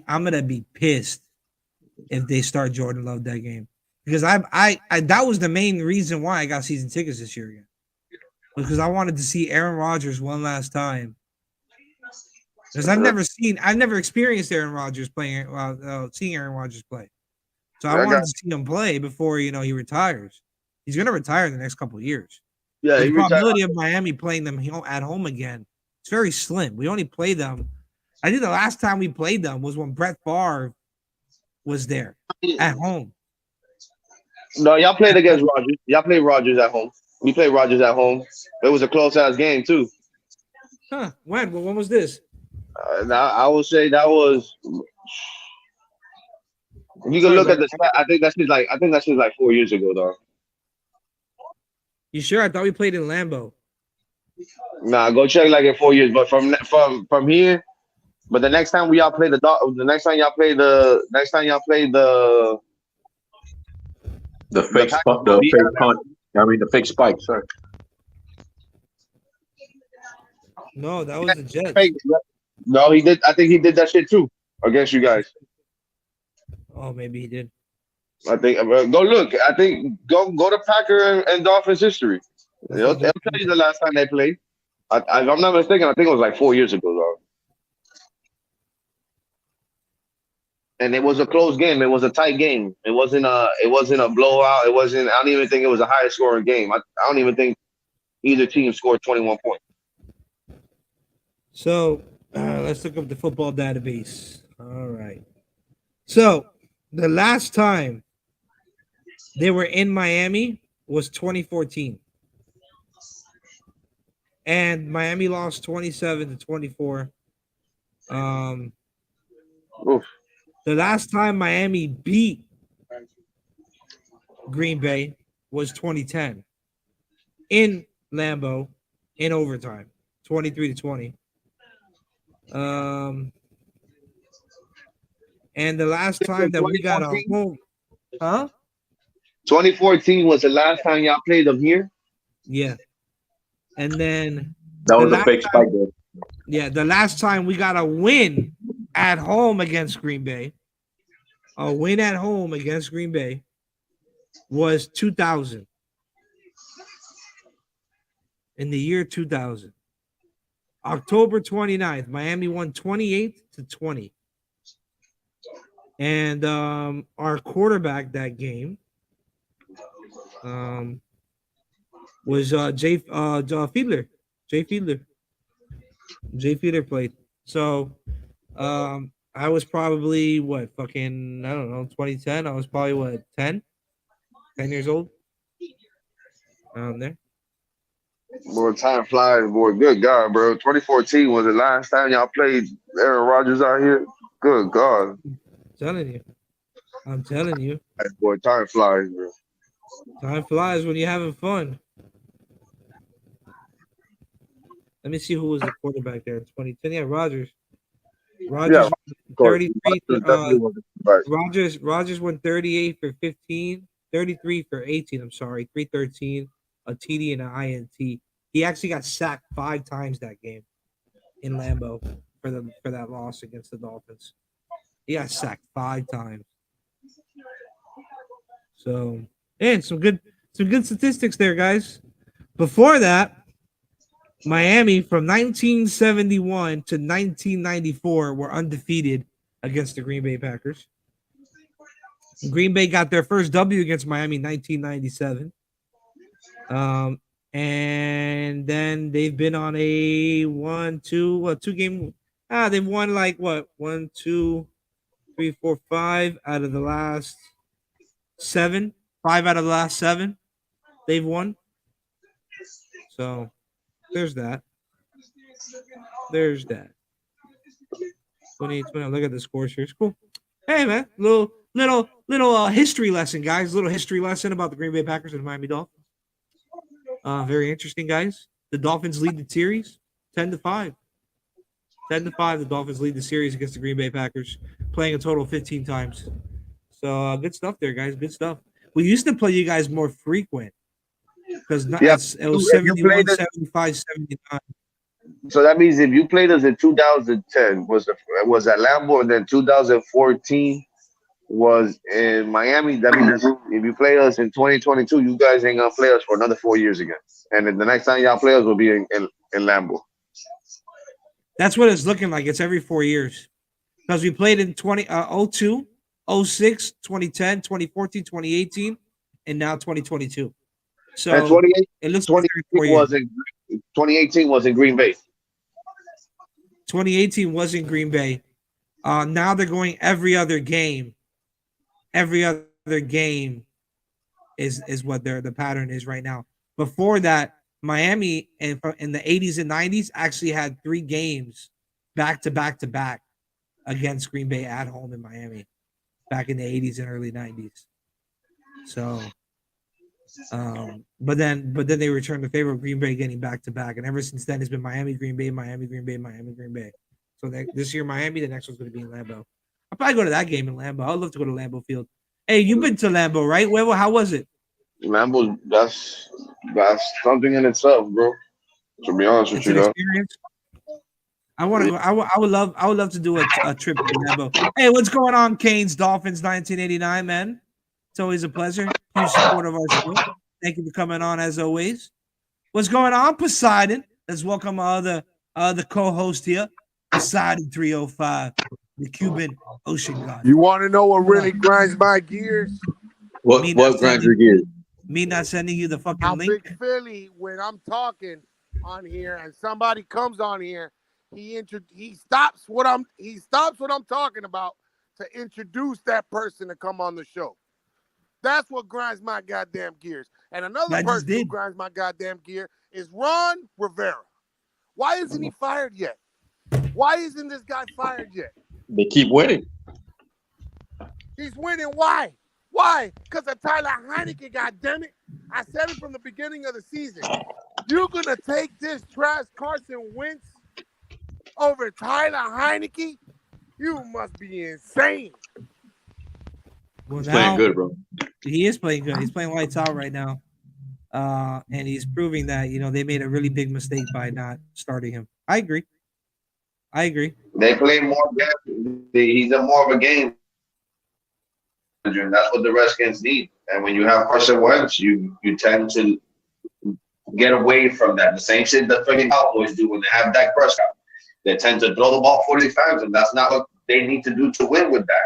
I'm gonna be pissed if they start Jordan Love that game because I that was the main reason why I got season tickets this year again because I wanted to see Aaron Rodgers one last time because I've never experienced Aaron Rodgers playing seeing Aaron Rodgers play, so I I wanted got to see him play before he retires. He's gonna retire in the next couple of years. yeah. But He the retired. probability of Miami playing them at home again, it's very slim. We only play them. I think the last time we played them was when Brett Favre was there at home. No, y'all played At against home. Rodgers. Y'all played Rodgers at home. We played Rogers at home. It was a close ass game too. Huh? When? Well, when was this? I would say that was. You can What? look Like, at the stat. I think that shit's like 4 years ago though. you sure? I thought we played in Lambeau. Nah, go check like in 4 years. But from here, but the next time we y'all play the next time y'all play the Packers gonna The be fake punt. I mean, the fake spike. Sorry. No, that was the Jets. fake. No, he did. I think he did that shit too against you guys. Oh, maybe he did. I think go look. I think go to Packer and Dolphins history. Let's look They'll at tell you the last time they played. If I'm not mistaken, I think it was like 4 years ago though. And it was a close game. It was a tight game. It wasn't a blowout. It wasn't. I don't even think it was a high scoring game. I don't even think either team scored 21 points. So let's look up the football database. All right. So the last time they were in Miami was 2014. And Miami lost 27-24. Oof. The last time Miami beat Green Bay was 2010 in Lambeau in overtime, 23-20. And the last time that we got a 2014? home, huh? 2014 was the last time y'all played them here. Yeah. And then That the was a last fake time, spike game. yeah, the last time we got a win at home against Green Bay, a win at home against Green Bay was 2000. In the year 2000. October 29th, Miami won 28-20. And our quarterback that game was Fiedler. Jay Fiedler. Jay Fiedler played. So I was probably what fucking I don't know 2010. I was probably what 10 years old. Around there. Boy, time flies, boy. Good God, bro. 2014 was the last time y'all played Aaron Rodgers out here. Good God. Telling you. I'm telling you. Boy, time flies, bro. Time flies when you're having fun. Let me see who was the quarterback there in 2010. Yeah, Rodgers. Yeah, Rodgers of course. 33. Rodgers definitely was right. Rodgers went 38 for 15, 33 for 18. I'm sorry, 313, a TD and an INT. He actually got sacked 5 times that game in Lambeau for that loss against the Dolphins. He got sacked 5 times. So, and some good statistics there, guys. Before that, Miami from 1971 to 1994 were undefeated against the Green Bay Packers. Green Bay got their first W against Miami in 1997. And then they've been on a 2 game. They've won like what 1, 2, 3, 4, 5 out of the last 7. 5 out of the last 7 they've won. So there's that. There's that. 2020. Look at the scores here. It's cool. Hey man, little history lesson, guys. Little history lesson about the Green Bay Packers and the Miami Dolphins. Very interesting, guys. The Dolphins lead the series 10-5. 10-5. The Dolphins lead the series against the Green Bay Packers, playing a total of 15 times. So good stuff there, guys. Good stuff. We used to play you guys more frequent because Yeah, it was if you 71, played it, 75, 79. so that means if you played us in 2010 was at Lambeau, and then 2014 was in Miami. That means if you play us in 2022, you guys ain't gonna play us for another 4 years again. And then the next time y'all play us will be in Lambeau. That's what it's looking like. It's every 4 years because we played in 02, 06, 2010, 2014, 2018, and now 2022. And So it looks like every 4 years. 2018 was in Green Bay. 2018 was in Green Bay. Now they're going every other game. Every other game is what the pattern is right now. Before that, Miami in the 80s and 90s actually had 3 games back to back to back against Green Bay at home in Miami back in the 80s and early 90s. So, but then they returned the favor of Green Bay getting back to back, and ever since then it's been Miami, Green Bay, Miami, Green Bay, Miami, Green Bay. So this year Miami, the next one's going to be in Lambeau. I'll probably go to that game in Lambeau. I'd love to go to Lambeau Field. Hey, you've been to Lambeau, right? How was it? Lambo, that's something in itself, bro. To be honest with It's you, an though. experience. I want to go. I would love to do a trip to Lambeau. Hey, what's going on, Canes Dolphins 1989, man? It's always a pleasure. Huge support of our show. Thank you for coming on as always. What's going on, Poseidon? Let's welcome our other co-host here, Poseidon 305, the Cuban ocean god. You want to know what really grinds my gears? What grinds your gears? Me not sending you the fucking How link. Big Philly, when I'm talking on here and somebody comes on here, he stops what I'm talking about to introduce that person to come on the show. That's what grinds my goddamn gears. And another person who grinds my goddamn gear is Ron Rivera. Why isn't he fired yet? Why isn't this guy fired yet? They keep winning. He's winning. Why? Why? Because of Tyler Heineke, goddammit. I said it from the beginning of the season. You're going to take this trash Carson Wentz over Tyler Heineke? You must be insane. Well, He's playing good, bro. He is playing good. He's playing lights out right now. And he's proving that, they made a really big mistake by not starting him. I agree. They play more games. He's a more of a game manager, and that's what the Redskins need. And when you have Carson Wentz, you tend to get away from that. The same shit the freaking Cowboys do when they have Dak Prescott. They tend to throw the ball 40 times, and that's not what they need to do to win with Dak.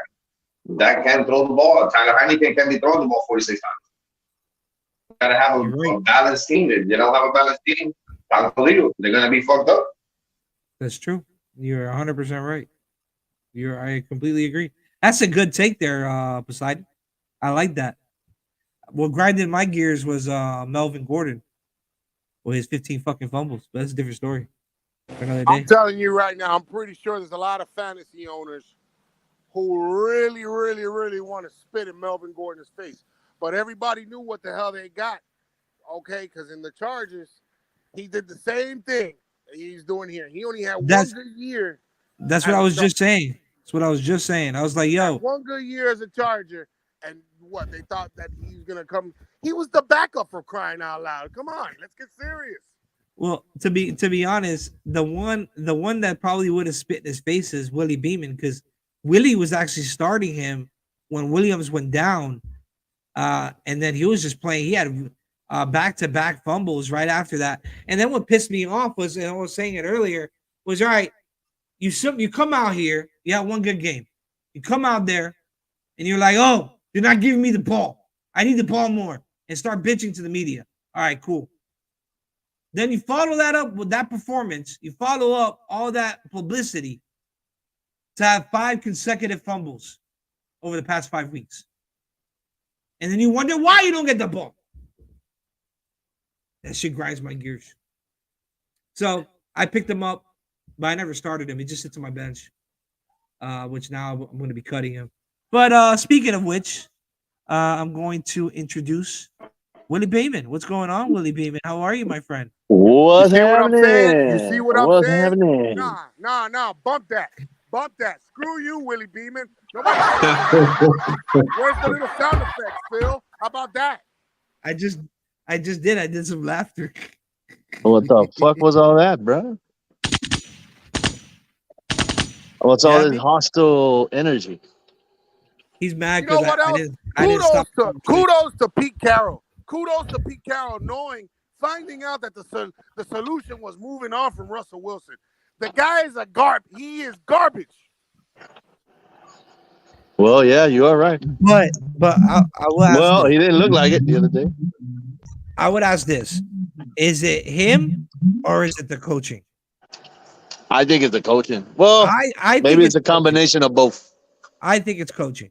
Dak can't throw the ball. Tyler Heineke can't be throwing the ball 46 times. You gotta have a balanced team. If you don't have a balanced team, they're gonna be fucked up. That's true. You're 100% right. I completely agree. That's a good take there, Poseidon. I like that. What grinded my gears was Melvin Gordon with his 15 fucking fumbles. But that's a different story for another day. I'm telling you right now, I'm pretty sure there's a lot of fantasy owners who really, really, really want to spit in Melvin Gordon's face. But everybody knew what the hell they got, okay? Because in the Chargers, he did the same thing that he's doing here. He only had one good year. That's what I was just saying. That's what I was just saying. I was like, yo. One good year as a Charger, and what, they thought that he was going to come. He was the backup for crying out loud. Come on, let's get serious. Well, to be honest, the one that probably would have spit in his face is Willie Beeman, because Willie was actually starting him when Williams went down, and then he was just playing. He had back-to-back fumbles right after that. And then what pissed me off was, and I was saying it earlier, was all right. You come out here, you have one good game. You come out there, and you're like, oh, you're not giving me the ball. I need the ball more, and start bitching to the media. All right, cool. Then you follow that up with that performance. You follow up all that publicity to have 5 consecutive fumbles over the past 5 weeks. And then you wonder why you don't get the ball. That shit grinds my gears. So I picked him up, but I never started him. He just sits on my bench, which now I'm going to be cutting him. But speaking of which, I'm going to introduce Willie Beeman. What's going on, Willie Beeman? How are you, my friend? What's happening? You see what I'm saying? Happening? Nah. Bump that. Screw you, Willie Beeman. Nobody. Where's the little sound effects, Phil? How about that? I just did. I did some laughter. What the fuck was all that, bro? What's all this hostile energy? He's mad because I didn't stop. Kudos to Pete Carroll. Finding out that the solution was moving on from Russell Wilson. The guy is he is garbage. Well, yeah, you are right. But I will ask. Well, he didn't look like it the other day. I would ask this: is it him or is it the coaching? I think it's the coaching. Well, I maybe it's a combination of both. I think it's coaching.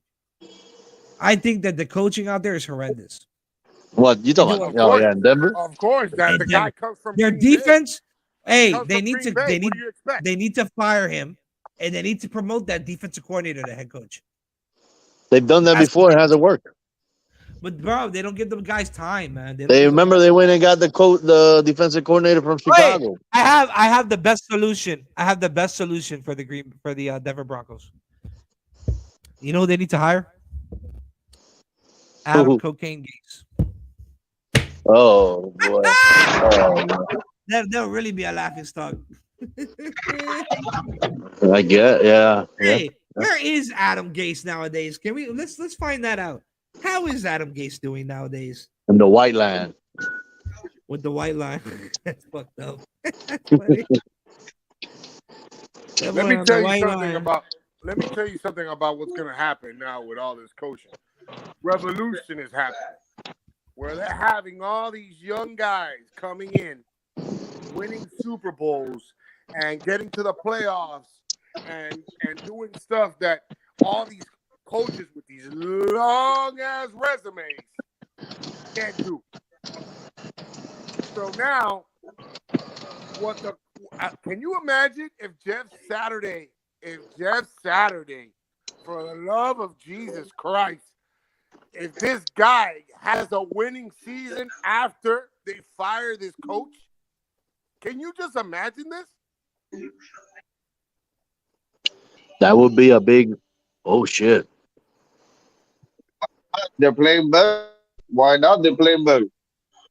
I think that the coaching out there is horrendous. What you You talking know about? what? Oh course, yeah, in Denver. of course, that And the Denver. guy comes from Their Green Bay. defense. Hey, Comes from Green Bay. What do you expect? they need to fire him, and they need to promote that defensive coordinator to head coach. They've done that That's before. It hasn't worked. But bro, they don't give them guys time, man. They don't They give them remember they went and got the defensive coordinator from Wait, Chicago. I have the best solution. I have the best solution for the Denver Broncos. You know who they need to hire? Adam Who? Cocaine Gates. Oh boy. Oh, man. That'll really be a laughing stock. I get. Yeah. Yeah. Hey, where is Adam Gase nowadays? Can we let's find that out. How is Adam Gase doing nowadays In the White Land. with the white line? That's fucked up. That's funny. That Let boy me on tell the you white something line. about. Let me tell you something about what's going to happen now with all this coaching. Revolution is happening, where they're having all these young guys coming in, winning Super Bowls, and getting to the playoffs, and doing stuff that all these coaches with these long ass resumes can't do. So now, can you imagine if Jeff Saturday, for the love of Jesus Christ, if this guy has a winning season after they fire this coach? Can you just imagine this? That would be a big. Oh shit. They're playing better. Why not? They're playing better.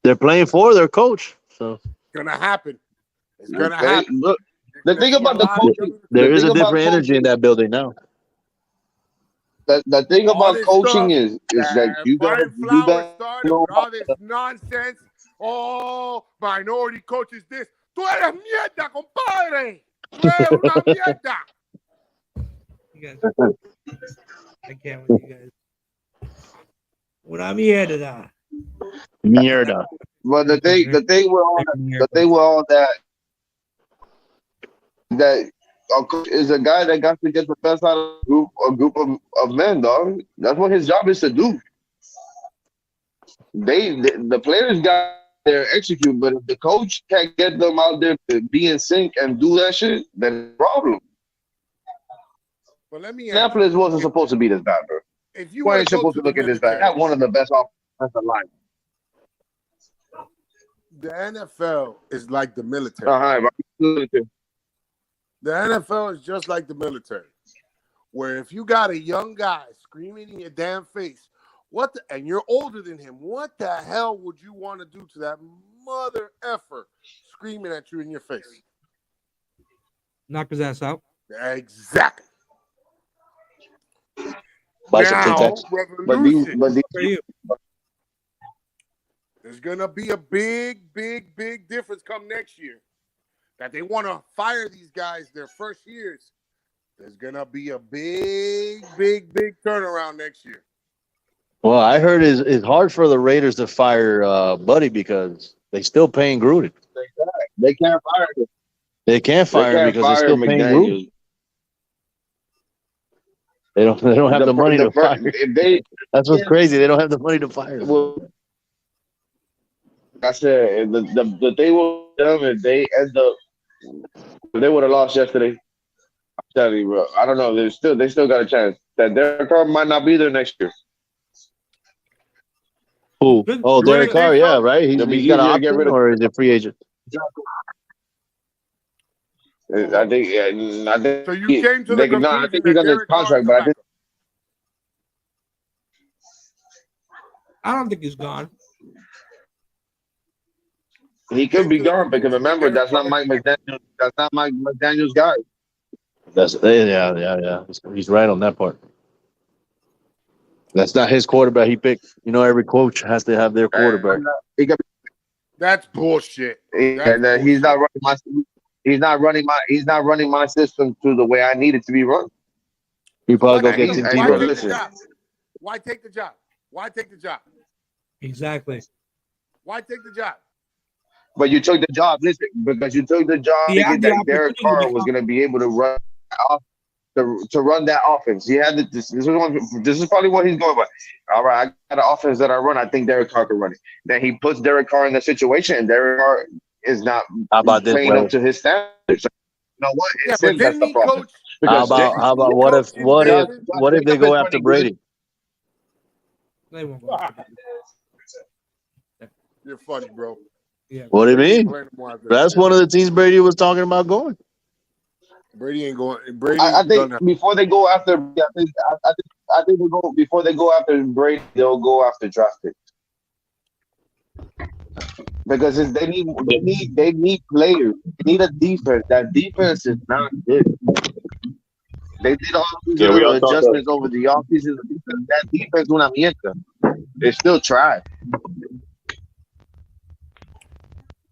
They're playing for their coach. So It's gonna happen. It's gonna They, happen. look, You're the gonna thing see a about the lot of coaching, young- there the is thing a about different energy in coaching, that building now. the thing all about this coaching stuff is that that you Brian you Flowers gotta started know with all this nonsense. Oh, minority coaches this. Tú eres mierda, compadre. Tú eres una mierda. You guys, I can't with you guys. Una mierda. Mierda. But the thing with all that a coach is a guy that got to get the best out of a group of men, dog. That's what his job is to do. The players got there execute, but if the coach can't get them out there to be in sync and do that shit, then it's a problem. But let me ask Indianapolis wasn't supposed to be this bad, bro. if you You were ain't to go supposed to to the look at this bad. military, Not one of the best offensive line. the NFL is like the military. The The NFL is just like the military, where if you got a young guy screaming in your damn face, and you're older than him, what the hell would you want to do to that mother effer screaming at you in your face? Knock his ass out. Exactly. Buy some Now, Tic-Tacs. Revolution. For you. There's going to be a big, big, big difference come next year. That they want to fire these guys their first years. There's going to be a big, big, big turnaround next year. Well, I heard it's hard for the Raiders to fire Buddy because they still paying Gruden. They can't fire him. They can't fire him because they're still paying Gruden. McDaniels. They don't have the money to fire. If they, That's what's crazy. They don't have the money to fire him. well, I said the thing with them if they end up, if they would have lost yesterday. I'm telling you, bro. I don't know. They still got a chance. That Derek Carr might not be there next year. Who? Good. Oh, You Derek wanna Carr. say Yeah, something? right. It'll be He's got an easier to get option, rid of. or is it free agent? I think. So you came to the conclusion I think that he's under his Derek Carr contract, is but a I think I don't think he's gone. he could be gone because remember that's not Mike McDaniel. That's not Mike McDaniel's guy. Yeah. He's right on that part. That's not his quarterback he picked. You know, every coach has to have their quarterback. He could, That's bullshit. and he's not running my. He's not running my system to the way I need it to be run. He probably go Why get take some the- Tebow. why Tebow. take the Listen. job? Why take the job? Why take the job? Exactly. Why take the job? But you took the job, listen, because you took the job He had thinking the that Derek opportunity to Carr become- was going to be able to run off to run that offense. He had this is probably what he's going by. All right, I got an offense that I run. I think Derek Carr can run it. Then he puts Derek Carr in the situation, and Derek Carr is not How about this, playing up brother? to his standards. You know what? Yeah, It's but him that's didn't the he problem. coach? Because How about He coached in Dallas. what if they Jacob is go after running good. Brady? They won't go after Brady. You're funny, bro. Yeah. What do you mean? Playing him after That's one of the teams Brady was talking about going. Brady ain't going. I Brady's think done. before they go after, I think they go before they go after Brady, they'll go after draft picks because they need players. They need a defense. That defense is not good. They did all these Yeah, we little all thought that. adjustments over the offseason. That defense, una mierda. They still tried.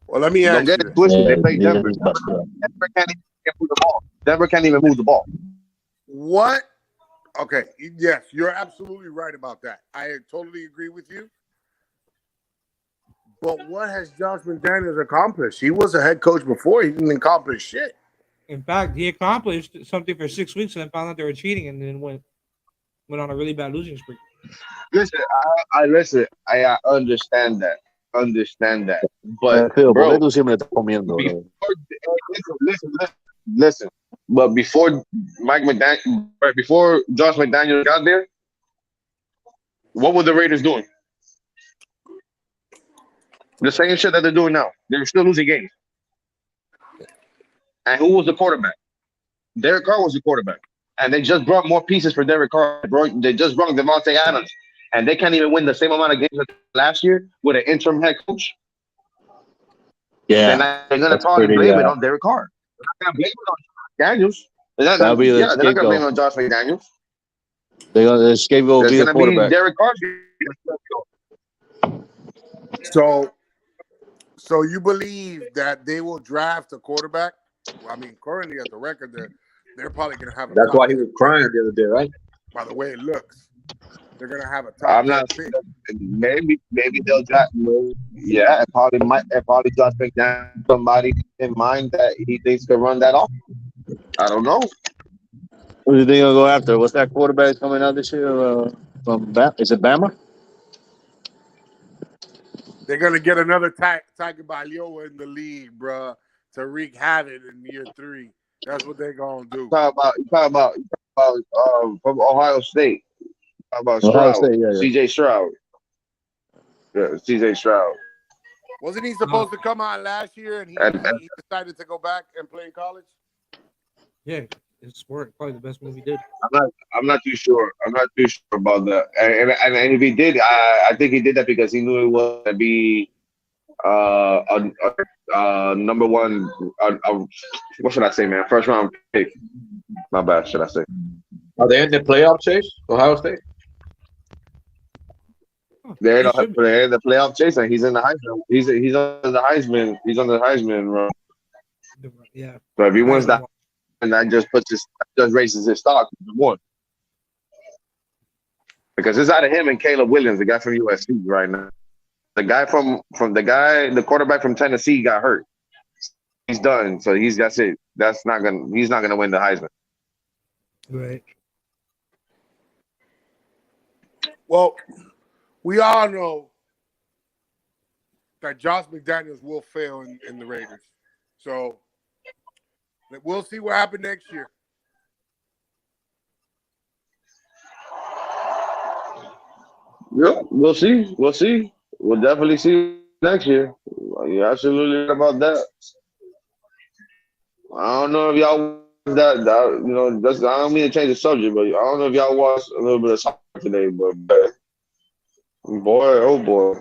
Well, let me Don't ask get you it this. twisted. Yeah, They play yeah, Denver. it's busted up. Denver can't even move the ball. Denver can't even move the ball. What? Okay. Yes, you're absolutely right about that. I totally agree with you. But what has Josh McDaniels accomplished? He was a head coach before. He didn't accomplish shit. In fact, he accomplished something for 6 weeks and then found out they were cheating and then went on a really bad losing streak. Listen, I understand that. But Phil, ¿por qué bro, tú siempre estás comiendo, before, bro? listen. But before before Josh McDaniels got there, what were the Raiders doing? The same shit that they're doing now. They're still losing games. And who was the quarterback? Derek Carr was the quarterback. And they just brought more pieces for Derek Carr. They just brought Devontae Adams. And they can't even win the same amount of games as last year with an interim head coach. Yeah, They're gonna that's probably pretty. blame it on Derek Carr. They're not gonna blame it on Daniels. That'll be the They're not gonna blame it scapegoat. on Josh McDaniels. The scapegoat will It's be the gonna be quarterback. Derek Carr. So you believe that they will draft a quarterback? Well, I mean, currently at the record, they're probably going to have a That's top why he 10 was crying the other day, right? by the way it looks. They're going to have a top I'm 10 not pick. maybe they'll draft. Yeah, it probably Josh McDaniels somebody in mind that he thinks can run that off. I don't know. Who do you think will go after? What's that quarterback coming out this year? From is it Bama? They're going to get another Tiger Balioa in the league, bro, to wreak havoc in year 3. That's what they're going to do. You talk about from Ohio State. Talk about Ohio Stroud, State, yeah. C.J. Stroud. Yeah, C.J. Stroud. Wasn't he supposed to come out last year and he decided to go back and play in college? Yeah, it's probably the best move he did. I'm not too sure. I'm not too sure about that. And if he did, I think he did that because he knew it was gonna be number one. What should I say, man? First round pick. My bad. Should I say? Are they in the playoff chase? Ohio State? They're in the playoff chase, and he's in the Heisman. He's on the Heisman. He's on the Heisman run. Yeah. So if he wins that, and that just raises his stock even more. Because it's out of him and Caleb Williams, the guy from USC right now. The guy the quarterback from Tennessee got hurt. He's done. So that's it. He's not gonna win the Heisman. Right. Well, we all know that Josh McDaniels will fail in the Raiders. So we'll see what happens next year. Yeah, we'll see. We'll definitely see next year. You're absolutely right about that. I don't know if y'all that I don't mean to change the subject, but I don't know if y'all watched a little bit of soccer today, but boy, oh boy,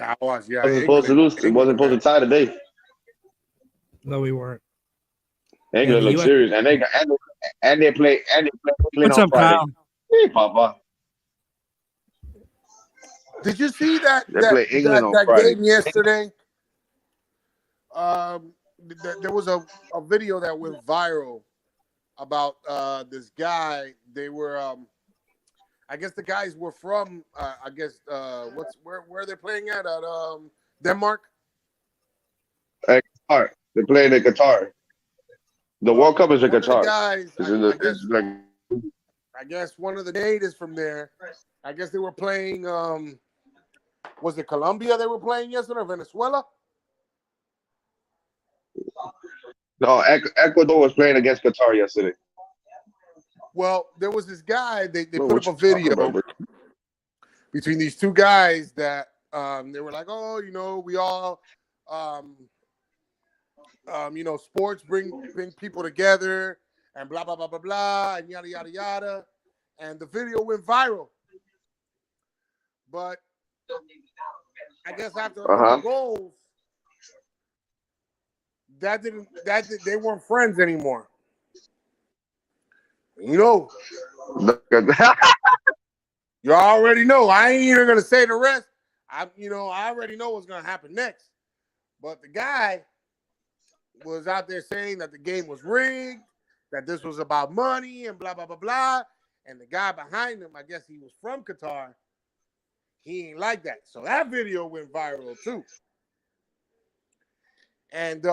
I was. Yeah, wasn't supposed to lose. It wasn't supposed to tie today. No, we weren't. England look serious, and they play What's on up, Friday. Kyle? Hey, Papa. Did you see that Friday. game yesterday? There was a video that went viral about this guy. They were, I guess the guys were from, where they're playing at Denmark. Qatar. They're playing in Qatar. The World Cup is in one of the Qatar. guys, It's in the, I guess, it's like, I guess one of the natives from there. I guess they were playing. Was it Colombia they were playing yesterday, or Venezuela? no, Ecuador was playing against Qatar yesterday. Well, there was this guy. They Bro, put up what a you talking video about, bro? between these two guys that they were like, oh, we all, sports bring people together and blah blah blah blah blah and yada yada yada, and the video went viral. But I guess after a couple goals, they weren't friends anymore. You already know. I ain't even gonna say the rest. I already know what's gonna happen next. But the guy was out there saying that the game was rigged, that this was about money and blah blah blah blah. And the guy behind him, I guess he was from Qatar. He ain't like that. So that video went viral too. And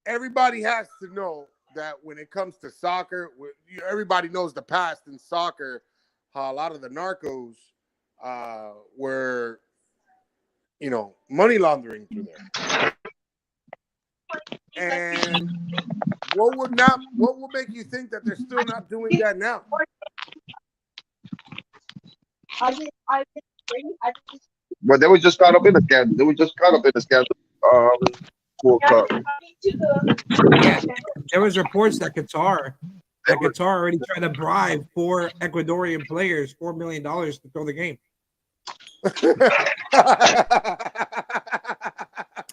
everybody has to know that when it comes to soccer, everybody knows the past in soccer, how a lot of the narcos were, money laundering through there. And what would make you think that they're still not doing that now? But they were just caught up in the scandal. They were just caught up in the scandal. World Cup. Yeah, there was reports that Qatar already tried to bribe 4 Ecuadorian players $4 million to throw the game.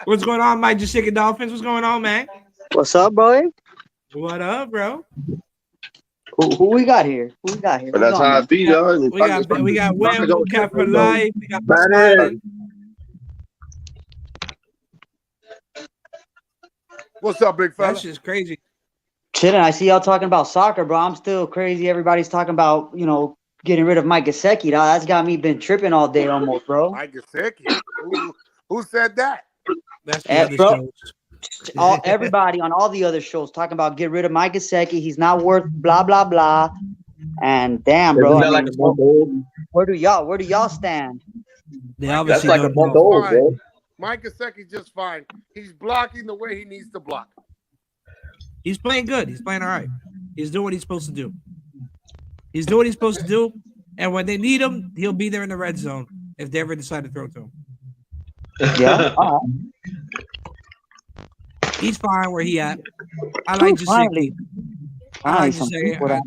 What's going on, my Jessica Dolphins? What's going on, man? What's up, bro? What up, bro? Who we got here? But that's how I be, dog. We got Wimble, Cap for Life. We got Poseidon. What's up, big fella? That's just crazy. Chilling. I see y'all talking about soccer, bro. I'm still crazy. Everybody's talking about, getting rid of Mike Gesicki. That's got me been tripping all day almost, bro. Mike Gesicki? Who said that? That's the other shows. Everybody on all the other shows talking about get rid of Mike Gesicki. He's not worth blah blah blah. And damn, bro. Where do y'all stand? They obviously That's like a month old, bro. Mike Gesicki's just fine. He's blocking the way he needs to block. He's playing good. He's playing all right. He's doing what he's supposed to do. He's doing what he's supposed to do. And when they need him, he'll be there in the red zone if they ever decide to throw to him. Yeah. He's fine where he at. I like Gesicki. I like Gesicki.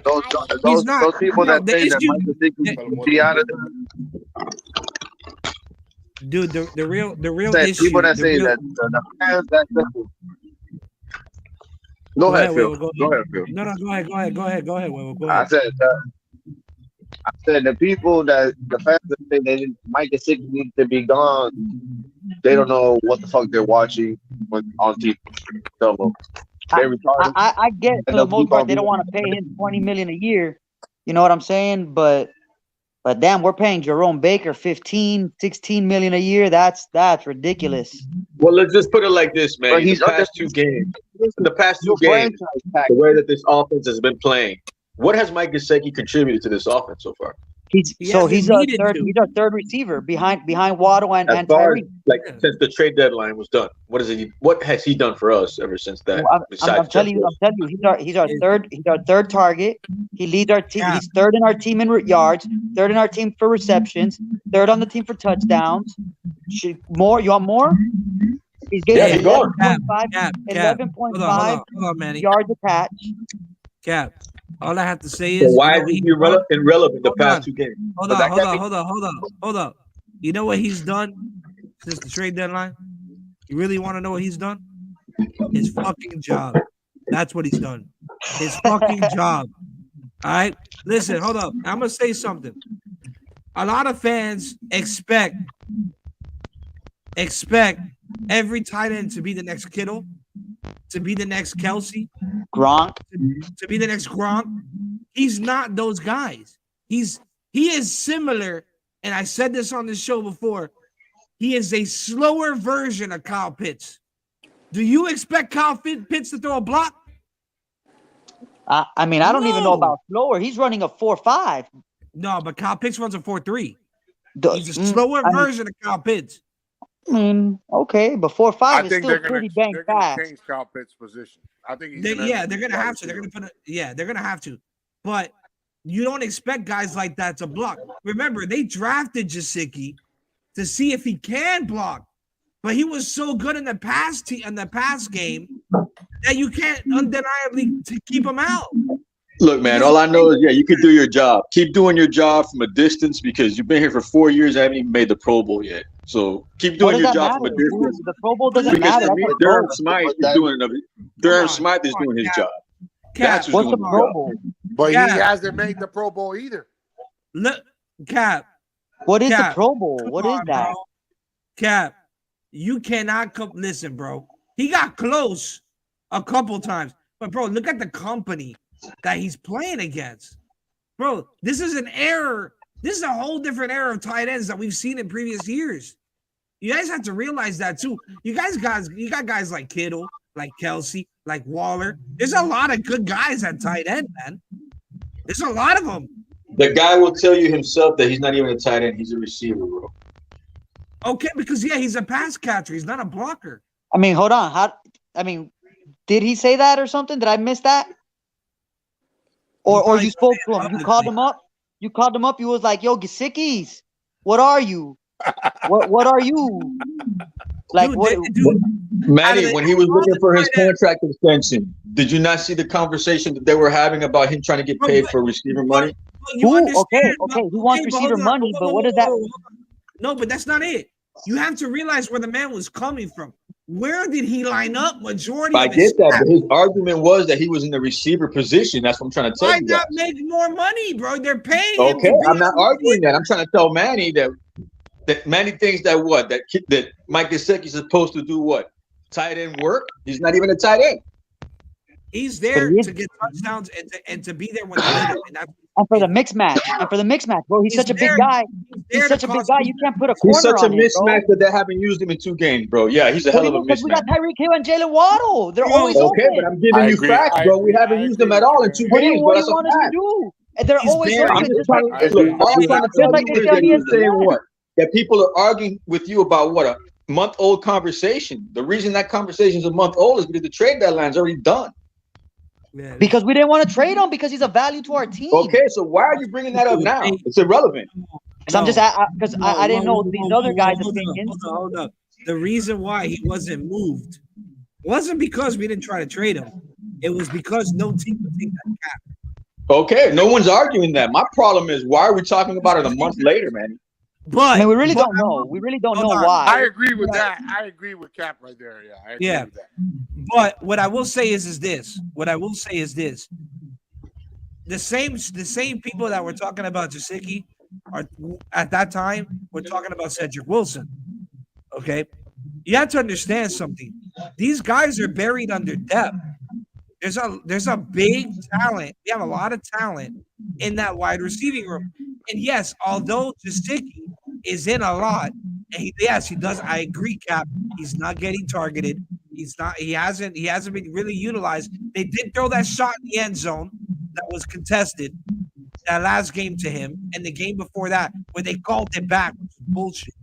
Those people that say that Mike Gesicki will be out of there. Dude, the real issue. People that say that the fans that go ahead, Phil. Go ahead, Phil. No, go ahead. Will, go ahead. I said the people the fans that say that Mike Gesicki needs to be gone. They don't know what the fuck they're watching on TV. So I get for the most part they don't want to pay him $20 million a year. You know what I'm saying? But damn, we're paying Jerome Baker $15-16 million a year. That's ridiculous. Well, let's just put it like this, man. But In the past two games, the way that this offense has been playing, what has Mike Gesicki contributed to this offense so far? He's our third receiver behind Waddle and Tyree. Tyree. Since the trade deadline was done, what has he done for us ever since that? Well, I'm telling you, he's our third target. He leads our team. He's third in our team in yards, third in our team for receptions, third on the team for touchdowns. You want more? He's getting 11.5 yards attached. Cap. All I have to say is, so why is he irrelevant the past two games? Hold on. You know what he's done since the trade deadline? You really want to know what he's done? His fucking job. That's what he's done. His fucking job. All right? Listen, hold up. I'm going to say something. A lot of fans expect every tight end to be the next Kittle, to be the next Kelsey, Gronk, to be the next Gronk. He's not those guys. He is similar, and I said this on the show before. He is a slower version of Kyle Pitts. Do you expect Kyle Pitts to throw a block? I mean, I don't even know about slower. He's running a 4.5. No, but Kyle Pitts runs a 4.3. The- He's a slower I mean- version of Kyle Pitts. I mean, okay, but 4.5 I is think still pretty dang they're gonna fast. change Kyle Pitts' position. I think They're gonna have to. They're gonna have to. But you don't expect guys like that to block. Remember, they drafted Gesicki to see if he can block, but he was so good in the past game that you can't undeniably keep him out. Look, man, all I know is, you could do your job. Keep doing your job from a distance because you've been here for 4 years. I haven't even made the Pro Bowl yet. So keep doing your job from a distance. The Pro Bowl doesn't Because matter. to me, Durham Smythe is doing his job. That's who's What's the doing Pro the Bowl? But Yeah. he hasn't made the Pro Bowl either. Look, Cap. What is the Cap, Pro Bowl? come What is on, that? bro. Cap, you cannot come. Listen, bro. He got close a couple times, but bro, look at the company that he's playing against. Bro, this is an error. This is a whole different era of tight ends that we've seen in previous years. You guys have to realize that too. You got guys like Kittle, like Kelsey, like Waller. There's a lot of good guys at tight end, man. There's a lot of them. The guy will tell you himself that he's not even a tight end. He's a receiver, bro. Okay, because he's a pass catcher. He's not a blocker. I mean, hold on. Did he say that or something? Did I miss that? Or you spoke to him? You called him up? You called him up? You was like, "Yo, Gesicki's, what are you? What are you?" Like Dude, Manny, when he was looking for his contract extension, did you not see the conversation that they were having about him trying to get paid for receiver money? you understand, okay. He wants receiver money, but what is that? No, but that's not it. You have to realize where the man was coming from. Where did he line up? Majority I of his get that, snaps. but his argument was that he was in the receiver position. That's what I'm trying to tell Why you. not make more money, bro? They're paying him. Okay, to be I'm not a arguing receiver. that. I'm trying to tell Manny that Manny thinks that Mike Gesicki's supposed to do what? Tight end work? He's not even a tight end. He's there to get touchdowns and to be there when they need him. And for the mix match, bro. He's such a big guy. He's such a big guy. You can't put a corner He's such a on him, mismatch bro. that they haven't used him in 2 games, bro. Yeah, he's a hell of a Because we got mismatch. Tyreek Hill and Jalen Waddle. They're always Okay, open. but I'm giving I you agree. facts, bro. We haven't I used them agree at all in with 2 you. What do games, you bro. want That's a us to fact. do? And they're He's always there. I'm open. just Just like trying to look. All I'm trying to just tell like you they is say on that you're saying ESPN. what? That people are arguing with you about what, a month-old conversation. The reason that conversation is a month old is because the trade deadline's already done. Yeah, Because we didn't want to trade him because he's a value to our team. Okay, so why are you bringing that up now? It's irrelevant. So I'm just because I didn't know these other guys' opinions. Hold up. The reason why he wasn't moved wasn't because we didn't try to trade him. It was because no team would take that cap. Okay, no one's arguing that. My problem is, why are we talking about it a month later, man? But I mean, we really don't know. We really don't know Hold on. why. I agree with that. I agree with Cap right there. Yeah, I agree with that. But what I will say is this. The same people that were talking about Gesicki are at that time were talking about Cedric Wilson. Okay. You have to understand something. These guys are buried under depth. There's a big talent. We have a lot of talent in that wide receiving room. And yes, although Gesicki is in a lot, and he does. I agree, Cap. He's not getting targeted. He hasn't been really utilized. They did throw that shot in the end zone that was contested that last game to him, and the game before that where they called it back, which was bullshit.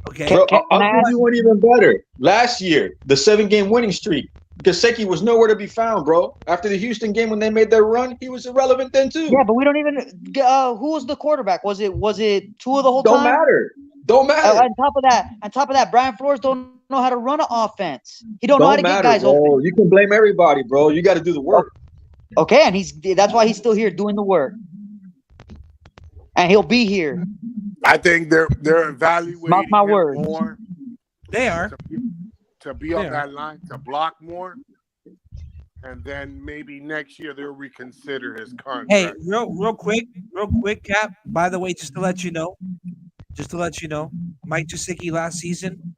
Okay. Bro, Can I I'll give you one even better. Last year, the 7-game winning streak, Gesicki was nowhere to be found, bro. After the Houston game when they made their run, he was irrelevant then too. Yeah, but we don't even. Who was the quarterback? Was it Tua the whole Don't time? Don't matter. On top of that, Brian Flores don't know how to run an offense. He don't know how to get guys bro. open. You can blame everybody, bro. You got to do the work. Okay, and that's why he's still here doing the work, and he'll be here. I think they're evaluating Mark my him words. more They are. to be on Yeah. that line, to block more, and then maybe next year they'll reconsider his contract. Hey, real quick, Cap. By the way, just to let you know, Mike Gesicki last season,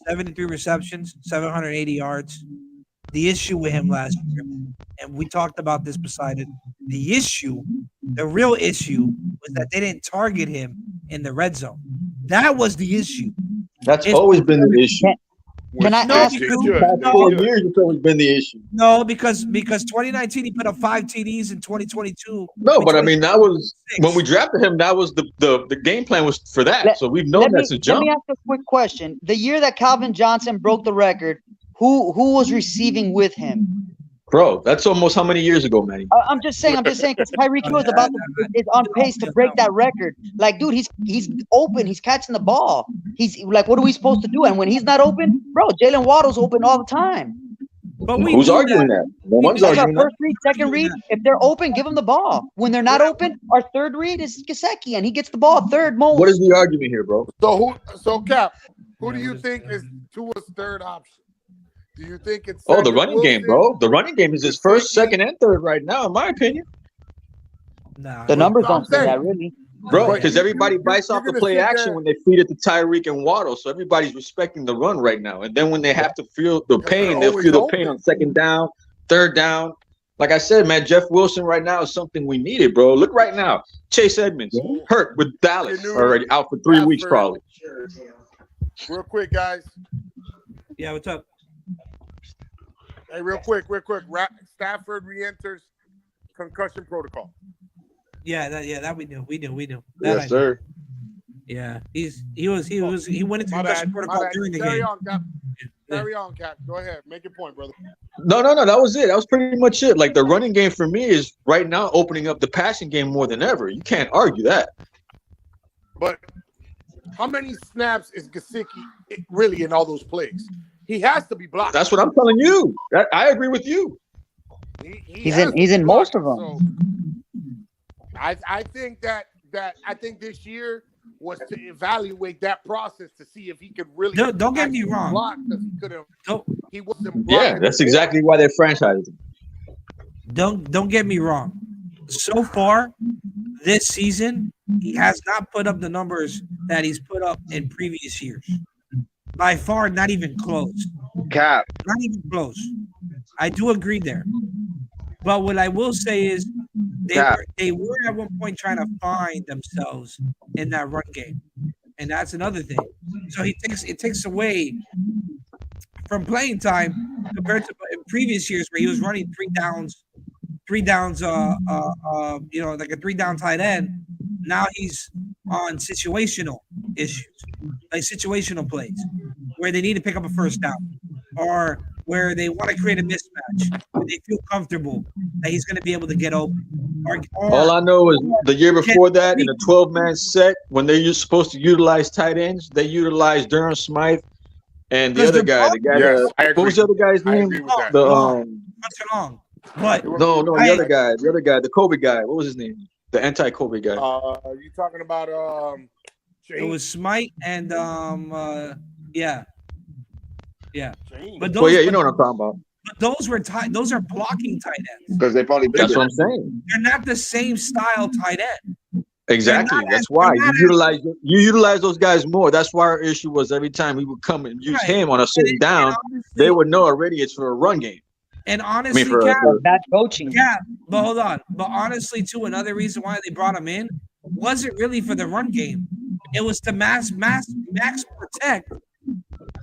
73 receptions, 780 yards. The issue with him last year, and we talked about this beside it. The real issue was that they didn't target him in the red zone. That was the issue. That's It's always been the issue. Can I Which ask it you? should. Past It 4 should. years, it's always been the issue. No, because 2019 he put up 5 TDs in 2022. No, but I mean, that was when we 6. drafted him. That was the game plan was for that. Let, So we've known that since let jump. me ask a quick question. The year that Calvin Johnson broke the record, who was receiving with him? Bro, that's almost how many years ago, Manny? I'm just saying, because Tyreek Hill is on pace to break that record. Like, dude, he's open, he's catching the ball. He's like, what are we supposed to do? And when he's not open, bro, Jalen Waddle's open all the time. But we Who's knew arguing that? No one's That's our arguing that. first read, second read. If they're open, give them the ball. When they're not open, our third read is Gesicki, and he gets the ball third most. What is the argument here, bro? So Cap, who do you think is Tua's third option? Do you think it's Oh, the Cedric running game, Wilson? bro. The running game is his first, second, and third right now, in my opinion. Nah, The numbers I'm don't say saying. that, really. Bro, But because you- everybody you- bites you're off the gonna play sit action there- when they feed it to Tyreek and Waddle. So everybody's respecting the run right now. And then when they have to feel the pain, they'll always feel the open. pain on second down, third down. Like I said, man, Jeff Wilson right now is something we needed, bro. Look right now. Chase Edmonds hurt with Dallas You knew already out for 3 weeks Stafford- probably. Real quick, guys. yeah, what's up? Hey, real quick. Stafford re-enters concussion protocol. Yeah, that we knew. We knew. That I Yes, knew. sir. Yeah, he went into My concussion bad. protocol during the Carry game. on, Cap. Yeah. Carry on, Cap. Go ahead. Make your point, brother. No, that was it. That was pretty much it. Like the running game for me is right now opening up the passing game more than ever. You can't argue that. But how many snaps is Gesicki really in all those plays? He has to be blocked. That's what I'm telling you. I agree with you. He's in most of them. So I think that I think this year was to evaluate that process to see if he could really. Don't get me actually wrong. block, 'cause he couldn't. Don't He wasn't. Yeah, blocking that's before. exactly why they're franchising him. don't get me wrong. So far this season, he has not put up the numbers that he's put up in previous years. By far, not even close. Cap. Not even close. I do agree there. But what I will say is they were at one point trying to find themselves in that run game. And that's another thing. So it takes away from playing time compared to in previous years where he was running three downs, like a 3-down tight end. Now he's on situational issues, like situational plays where they need to pick up a first down or where they want to create a mismatch, where they feel comfortable that he's going to be able to get open. All I know is the year before that, in a 12-man set, when they're supposed to utilize tight ends, they utilized Durham Smythe and the other guy. Yes, I agree. What was the other guy's I name? agree with that. Long. But No, the other guy, the Kobe guy. What was his name? The anti-Kobe guy. You talking about it was Smite and yeah. James. But those, Well, yeah, you know what I'm talking about. but those are blocking tight ends. Because they probably That's bigger. what I'm saying. They're not the same style tight end. Exactly. They're not That's as- why they're not you utilize those guys more. That's why our issue was every time we would come and use Right. him on a certain down, they would know already it's for a run game. And honestly, for- Cap, Bad coaching. but hold on. But honestly, too, another reason why they brought him in wasn't really for the run game. It was to max protect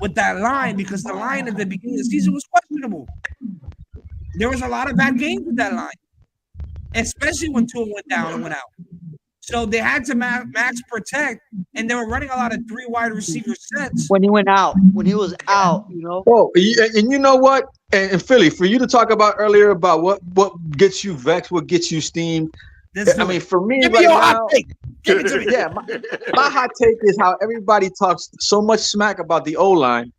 with that line because the line at the beginning of the season was questionable. There was a lot of bad games with that line, especially when Tua went down and went out. So they had to max protect, and they were running a lot of 3 wide receiver sets. When he went out, when he was out, Oh, and you know what? And Philly, for you to talk about earlier about what gets you vexed, what gets you steamed. I mean, for me Give me right your now, hot take. Give it to me. yeah, my hot take is how everybody talks so much smack about the O-line,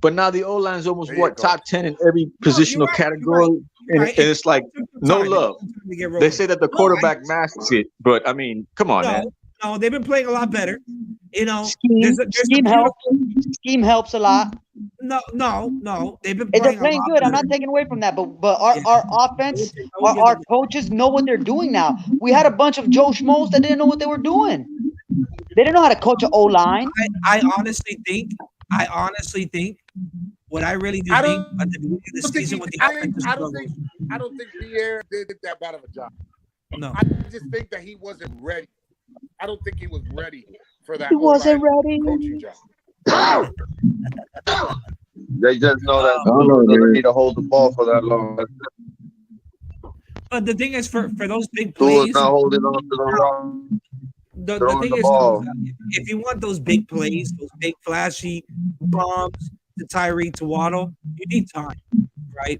but now the O-line is almost There you go. top 10 in every positional you're right, category, you're right. and it's like no Time. love. To get rolling. They say that the quarterback masters it, but I mean, come on, man. No, they've been playing a lot better. scheme, there's a scheme helps. Scheme helps a lot. No. They've been If they're playing playing a lot good, I'm better. not taking away from that. But our offense, I will give our them- coaches know what they're doing now. We had a bunch of Joe Schmoes that didn't know what they were doing. They didn't know how to coach an O-line. I honestly think what I really do I think don't- at the beginning of the don't think season he- with the I offensive don't struggles. I don't think Pierre did that bad of a job. No. I just think that he wasn't ready. I don't think he was ready for that. He wasn't O-line ready. coaching job. They just know that I don't know, Tua doesn't man. need to hold the ball for that long. But the thing is, for those big Tua's plays, not holding on to the rock, the throwing thing the is, though, is ball. that if you want those big plays, those big flashy bombs to Tyree to Waddle, you need time, right?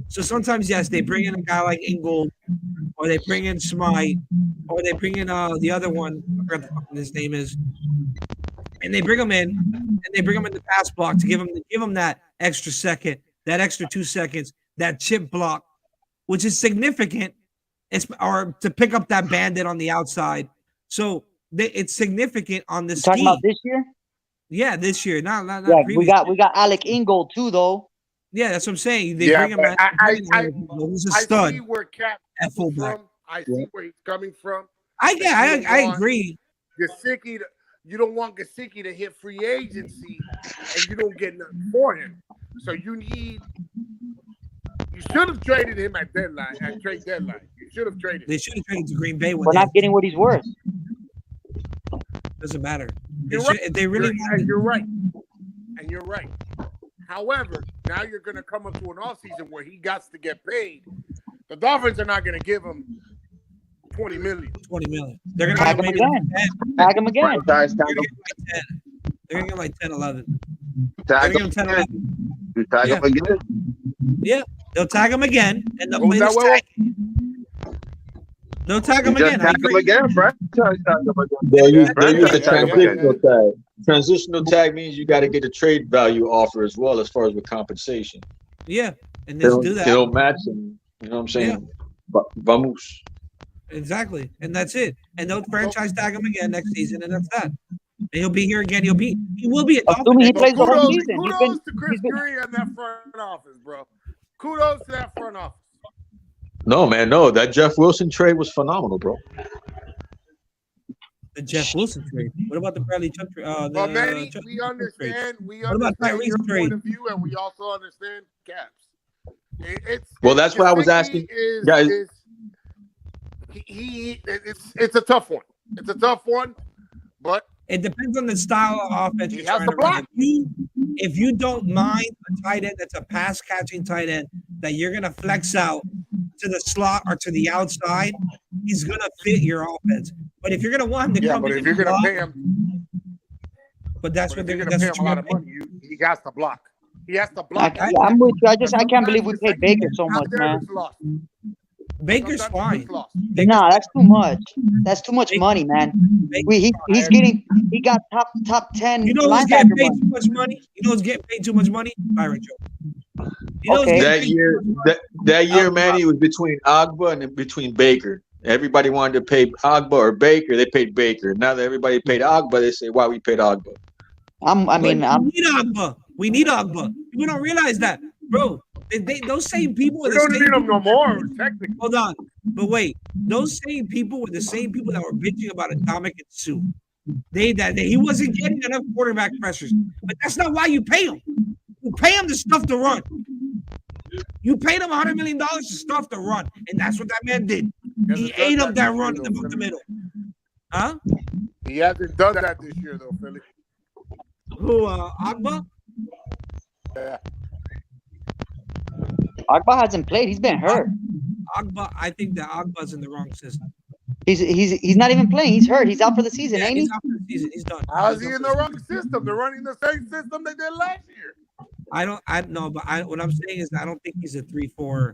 So sometimes, yes, they bring in a guy like Ingold, or they bring in Smite, or they bring in the other one, I forgot the fucking his name is, and they bring him in, and they bring him in the pass block to give him that extra second, that extra 2 seconds, that chip block, which is significant, or to pick up that bandit on the outside. So it's significant on the Talking about scheme. this year? Yeah, this year, not Yeah, previous. we got Alec Ingold too, though. Yeah, that's what I'm saying. They Yeah, bring him but out. He's a I stud see where Cap at comes fullback. from. I see where he's coming from. I That you agree. You don't want Gesicki to hit free agency, and you don't get nothing for him. So you should have traded him at trade deadline. You should have traded. They should have traded to Green Bay when We're not getting what he's worth. Doesn't matter. You're right. If they really You're right. And you're right. However, now you're going to come into an offseason where he got to get paid. The Dolphins are not going to give him $20 million. They're going to Tag him again. Tag him again. Franchise tag him. They're going to get like 10, 11. Tag They're him going to again. You tag him again. Yeah, they'll tag him again, and they'll What was play that, this tag. They'll tag him You just again. tag him again, franchise tag him again. They'll use Franchise a tag him transitional again. tag. Transitional tag means you got to get a trade value offer as well, as far as with compensation. Yeah, and just do that. They'll match them. You know what I'm saying? Vamos. Exactly, and that's it. And they'll franchise tag him again next season, and that's that. And he'll be here again. He will be a Dolphin. Assuming he plays the whole season. Kudos to Chris Greer and that front office, bro. Kudos to that front office. No, man, no. That Jeff Wilson trade was phenomenal, bro. The Jeff Wilson trade. What about the Bradley Chubb trade? But Manny, we understand your point of view, and we also understand Caps. That's why I was asking, guys. It's a tough one. It's a tough one, but it depends on the style of offense you're trying to run. If you don't mind a tight end that's a pass catching tight end that you're gonna flex out to the slot or to the outside, he's gonna fit your offense. But if you're gonna want him to come, but if you're gonna pay him, but that's what they're gonna pay him a lot of money. He has to block. He has to block. I'm with you. I can't believe we paid Baker so much, man. Baker's fine. Nah, that's too much. That's too much money, man. He got top 10. You know who's getting paid too much money? You know who's getting paid too much money? Byron Jones. That year, Manny, it was between Agba and between Baker. Everybody wanted to pay Agba or Baker. They paid Baker. Now that everybody paid Agba, they say, why we paid Agba? We need Agba. We need Agba. People don't realize that, bro. Those same people. We don't need them no more. Technically. Hold on, but wait. Those same people were the same people that were bitching about Atomic and Sue. He wasn't getting enough quarterback pressures, but that's not why you pay him. You pay him the stuff to run. You paid him $100 million to stuff to run, and that's what that man did. He ate up that run in the middle. Huh? He hasn't done that this year, though, Philly. Who? Agba? Yeah. Agba hasn't played. He's been hurt. Agba, I think that Agba's in the wrong system. He's not even playing. He's hurt. He's out for the season, ain't he? He's out for the season. He's done. How's he in the wrong system? They're running the same system they did last year. I know, but what I'm saying is I don't think he's a 3-4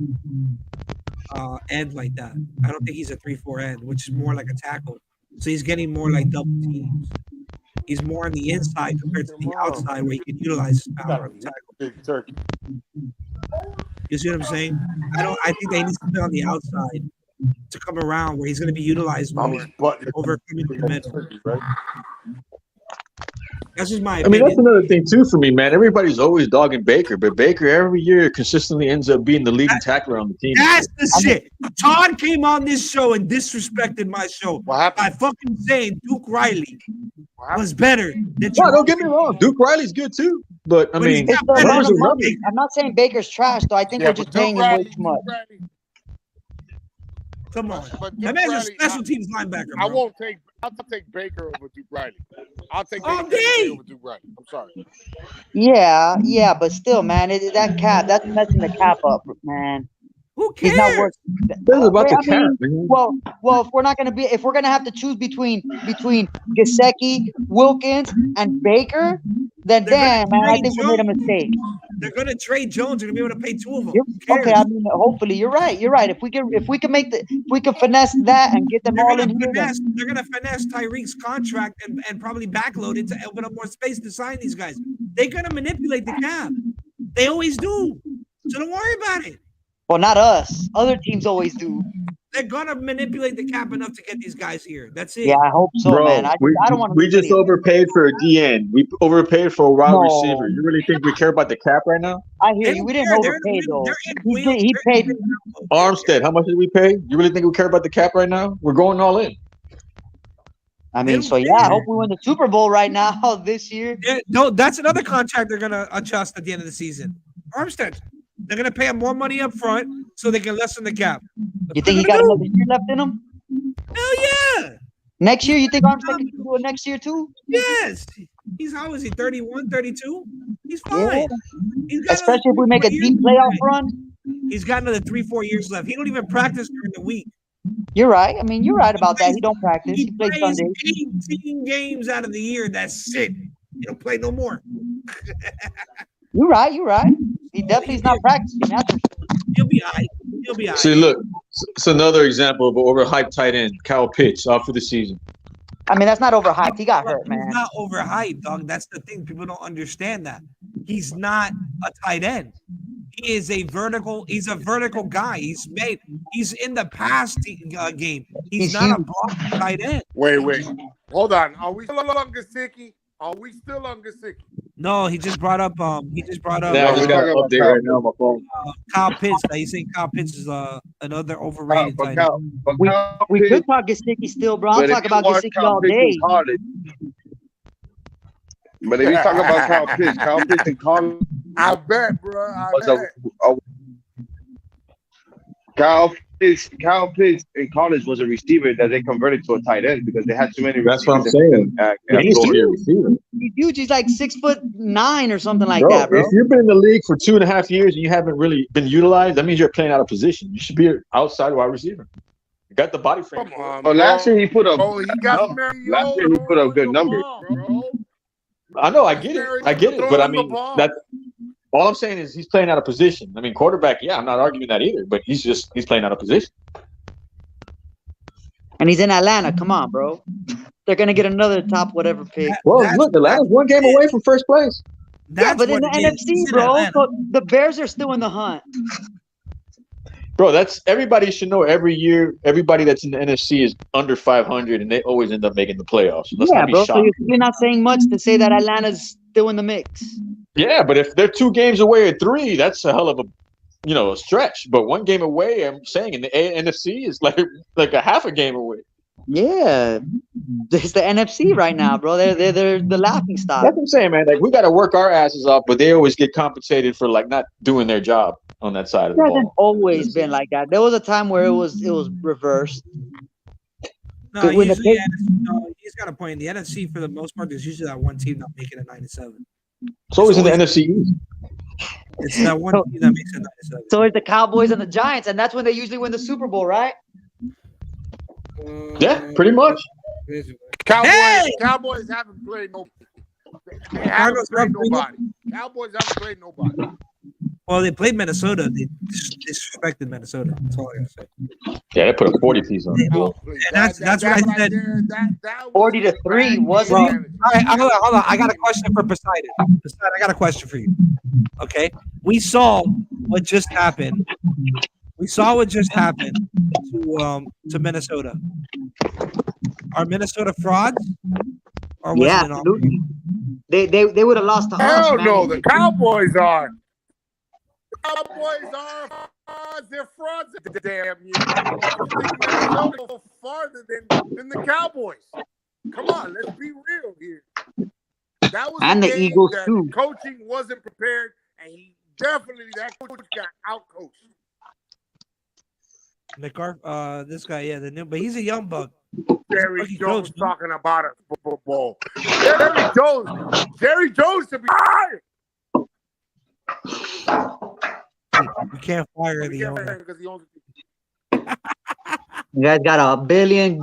end like that. I don't think he's a 3-4 end, which is more like a tackle. So he's getting more like double teams. He's more on the inside compared to the outside where he can utilize his power on the tackle. You see what I'm saying? I think that he needs to be on the outside to come around where he's going to be utilized more over coming in the middle. That's just my opinion. That's another thing too for me, man. Everybody's always dogging Baker, but Baker every year consistently ends up being the leading tackler on the team. That's the shit. Todd came on this show and disrespected my show by fucking saying Duke Riley was better than. No, don't get me wrong. Duke Riley's good too, but I mean, I'm not saying Baker's trash, though. I think we're just paying him way too much. Come on. But That Duke man's a Riley, special teams linebacker, I bro. won't take. I'll take Baker over Duke Riley. I'll take All Baker day. over Duke Riley. I'm sorry. Yeah, but still, man, that cap, that's messing the cap up, man. Who He's not cares? worth. This is about I the cap, mean, man. well, if we're gonna have to choose between Gesicki, Wilkins, and Baker, then They're gonna damn, man, I trade think we made a Jones. mistake. They're gonna trade Jones. They're gonna be able to pay two of them. Yep. Who Okay, cares? I mean, hopefully you're right. You're right. If we can finesse that and get them They're all gonna in here, then finesse. They're gonna finesse Tyreek's contract and probably backload it to open up more space to sign these guys. They're gonna manipulate the cap. They always do. So don't worry about it. well, not us. Other teams always do. They're gonna manipulate the cap enough to get these guys here. That's it. Yeah, I hope so, Bro, man. I don't want to. we just overpaid for a DN. We overpaid for a wide No. receiver. You really think we care about the cap right now? I hear They you. don't We didn't care. overpay though. They're in wheels. He They're paid. in wheels. Armstead, how much did we pay? You really think we care about the cap right now? We're going all in. I They mean, don't so yeah, I care. hope we win the Super Bowl right now this year. Yeah, no, that's another contract they're gonna adjust at the end of the season. Armstead, they're gonna pay him more money up front so they can lessen the cap. You think he got another year left in him? Hell yeah! Next year, you think Armstead can do it next year too? Yes. How is he? 31, 32? He's Yeah. fine. He's got Especially if we another make a 3-4 deep years playoff left. run. He's got another 3-4 years left. He don't even practice during the week. You're right. I mean, you're right about that. He don't practice. He He plays plays Sunday. 18 games out of the year. That's it. He don't play no more. You're right. You're right. He definitely is not practicing. That's for sure. He'll be all right. He'll be all See, right. look, it's another example of an overhyped tight end, Kyle Pitts, out for the season. I mean, that's not overhyped. He got hurt, man. He's not overhyped, dog. That's the thing. People don't understand that. He's not a tight end. He's a vertical guy. He's in the pass game. He's not a block tight end. Wait. Hold on. Are we still on Gesicki? No, he just brought up Yeah, I we just got an talking about update right now on my phone. Kyle Pitts. He's saying Kyle Pitts is another overrated tight end. We could talk Gesicki still, bro. I'll But if talk you about watch Gesicki Kyle all Pitts day. in college, but if you talk about Kyle Pitts in college I bet, bro. was Kyle Pitts in college was a receiver that they converted to a tight end because they had too many That's what I'm receivers saying. at He needs to be a Florida. receiver. He's huge. He's like 6'9" or something like Bro, that, bro. if you've been in the league for 2.5 years and you haven't really been utilized, that means you're playing out of position. You should be an outside wide receiver. You got the body frame. Come on, Oh, last year he put up. Oh, he got last year he put up good numbers. bro. I know, I get it, but I mean, that all I'm saying is he's playing out of position. I mean, quarterback, yeah, I'm not arguing that either, but he's playing out of position. And he's in Atlanta. Come on, bro. They're gonna get another top whatever pick. Well, look, Atlanta's one game away from first place. Yeah, but in the NFC, bro. So the Bears are still in the hunt. Bro, that's everybody should know every year. Everybody that's in the NFC is under 500, and they always end up making the playoffs. Let's Yeah, not be bro. So shocked. you're not saying much to say that Atlanta's still in the mix. Yeah, but if they're 2 games away at 3, that's a hell of a stretch. But 1 game away, I'm saying in the NFC is like a half a game away. Yeah, it's the NFC right now, bro. They're the laughing stock. That's what I'm saying, man. Like we got to work our asses off, but they always get compensated for like not doing their job on that side of It the hasn't ball. always been like that. There was a time where it was reversed. No, When the usually, pick- he's got a point. The NFC, for the most part, there's usually that one team not making it 9-7. It's always in the NFC East. It's that one team that makes it 9-7. So it's the Cowboys and the Giants, and that's when they usually win the Super Bowl, right? Yeah, pretty much. Cowboys haven't played no. They haven't played nobody. Cowboys haven't played nobody. Well, they played Minnesota. They disrespected Minnesota. That's all I gotta say. Yeah, they put a 40 piece on. Oh, please. And that's what I said. That 40-3, wasn't Well, it? all right, hold on. I got a question for Poseidon. Poseidon, I got a question for you. Okay, we saw what just happened. To Minnesota. Are Minnesota frauds? Or was Yeah, it an absolutely. They would have lost to us. Hell man. no, the Cowboys are. The Cowboys are frauds. They're frauds. Damn you! Minnesota go farther than the Cowboys. Come on, let's be real here. That was And a the game Eagles, that too. Coaching wasn't prepared, and that coach got outcoached. Metcalf, this guy, yeah, the new, but he's a young buck. Jerry Rookie Jones coach, no? talking about a Super Bowl. Jerry Jones should be fired. You can't fire the owner. Because he owns You guys got $1 billion.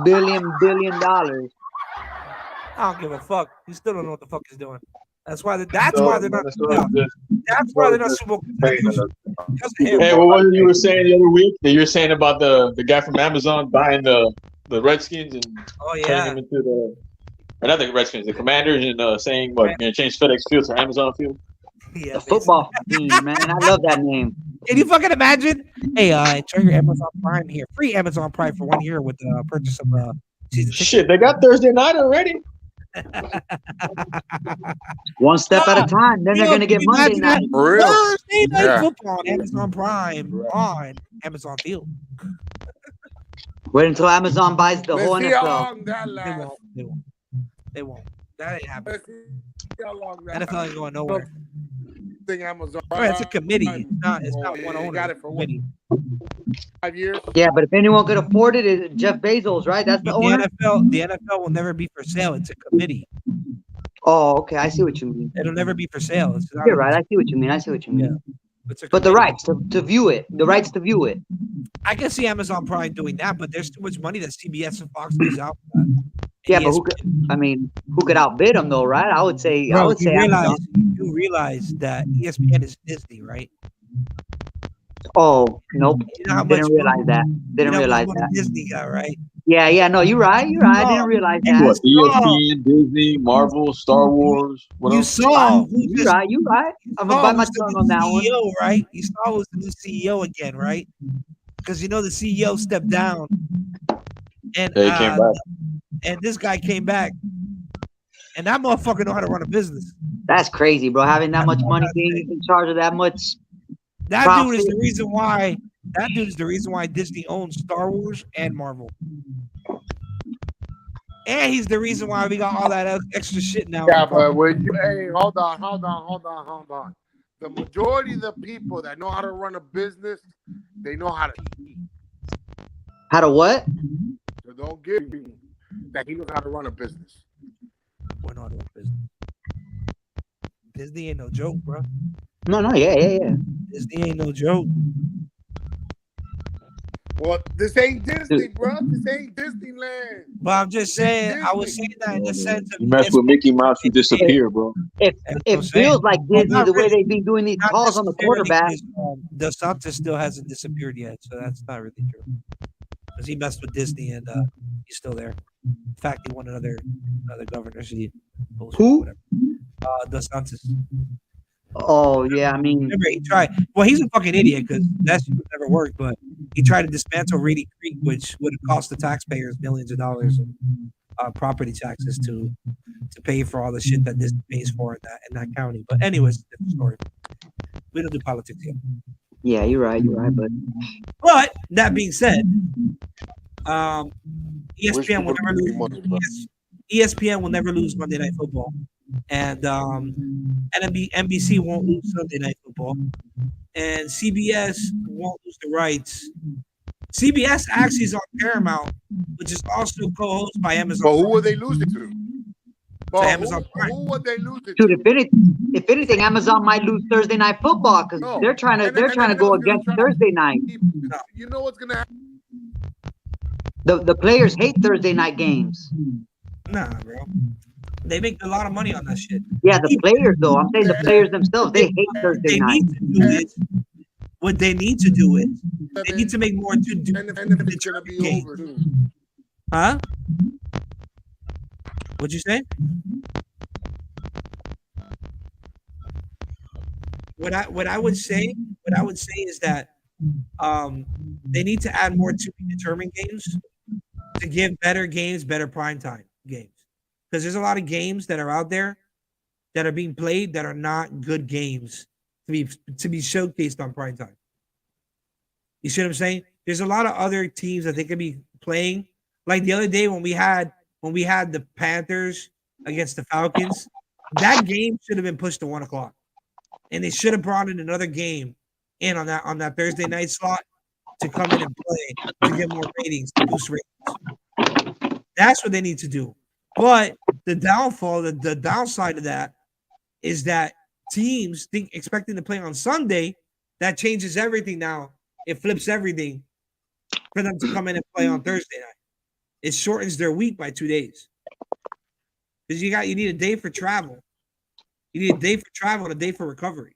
I don't give a fuck. You still don't know what the fuck he's doing. That's why. That's So why they're not. Minnesota's just That's why they're not Super Bowl paying contenders. us. Because of him. Hey, what was it you were saying the other week? That you were saying about the guy from Amazon buying the Redskins and Oh turning yeah. them into or not the Redskins, the Commanders, and saying what, change FedEx Field to Amazon Field. Yeah, The football team, man. I love that name. Can you fucking imagine? Hey, enjoy your Amazon Prime here. Free Amazon Prime for 1 year with the purchase of season ticket. Shit, they got Thursday night already. One step at a time. Then they're going to get Monday night. For real. Thursday night Yeah. football on Amazon Prime on Amazon Field. Wait until Amazon buys the whole Let's see how NFL. long that They lasts. won't. They won't. They won't. That ain't happening. Let's see how long that NFL ain't going nowhere. thing Amazon. Right, it's a committee. It's not one They owner. got It's it a for what, committee. 5 years? Yeah, but if anyone could afford it, it's Jeff Bezos, right? That's the But owner. the NFL will never be for sale. It's a committee. Oh, okay. I see what you mean. It'll never be for sale. It's not, You're right. I see what you mean. it's a But the committee. rights to view it, I can see Amazon Prime doing that, but there's too much money that CBS and Fox gives out for that. Yeah, but ESPN. who could outbid them though, right? I would say Bro, Amazon. you realize that ESPN is Disney, right? Oh, nope. You know how much Didn't realize that. Didn't realize that. Disney got, right? Yeah. No, you're right. I didn't realize that. What, ESPN, Disney, Marvel, Star Wars. What You else? saw who You're just right. I'm gonna bite my who's the tongue new on that one. CEO, right? You saw who's the new CEO again, right? Because you know the CEO stepped down, and They came back. and this guy came back, and that motherfucker know how to run a business. That's crazy, bro. Having that much money, being in charge of that much. That Profit. dude is the reason why. That dude is the reason why Disney owns Star Wars and Marvel. And he's the reason why we got all that extra shit now. Yeah, but when you, hey, hold on. The majority of the people that know how to run a business, they know how to eat. How to what? So don't give me that he knows how to run a business. We're not doing business. Disney ain't no joke, bro. No, yeah. Disney ain't no joke. Well, this ain't Disney, bro. This ain't Disneyland. But I'm just saying, I was saying that in the sense of You mess with Mickey Mouse, you disappear, bro. It feels like Well, Disney not the way really. they've been doing these Not calls on the necessarily, quarterback. 'cause, DeSantis still hasn't disappeared yet, so that's not really true. Because he messed with Disney and he's still there. In fact, he won another governor seat. Who? Whatever. DeSantis. Oh yeah, I mean, Remember, he tried. Well, he's a fucking idiot because that shit would never work. But he tried to dismantle Reedy Creek, which would have cost the taxpayers millions of dollars in property taxes to pay for all the shit that Disney pays for in that county. But anyways, different story. We don't do politics here. yeah, you're right, But that being said, ESPN will never lose. ESPN will never lose Monday Night Football, and NBC won't lose Sunday Night Football, and CBS won't lose the rights. CBS actually is on Paramount, which is also co-hosted by Amazon. But who were they losing to? But Amazon Prime. who would they lose it Dude, to? if anything, Amazon might lose Thursday Night Football because No. they're trying to go NFL's gonna against try- Thursday night. You know what's gonna happen? The players hate Thursday night games. Nah, bro. They make a lot of money on that shit. Yeah, the players though. I'm saying the players themselves, they hate Thursday They night. need to do is what they need to do is they need to make more to do. And it's gonna be games. over too. Huh? What'd you say? What I would say is that they need to add more to be determined games to give better games, better primetime games. Because there's a lot of games that are out there that are being played that are not good games to be showcased on primetime. You see what I'm saying? There's a lot of other teams that they could be playing. Like the other day when we had the Panthers against the Falcons, that game should have been pushed to 1:00, and they should have brought in another game in on that Thursday night slot to come in and play to get more ratings, to boost ratings. That's what they need to do. But the downfall, the downside of that is that teams expecting to play on Sunday, that changes everything now. It flips everything for them to come in and play on Thursday night. It shortens their week by 2 days. Because you need a day for travel. You need a day for travel and a day for recovery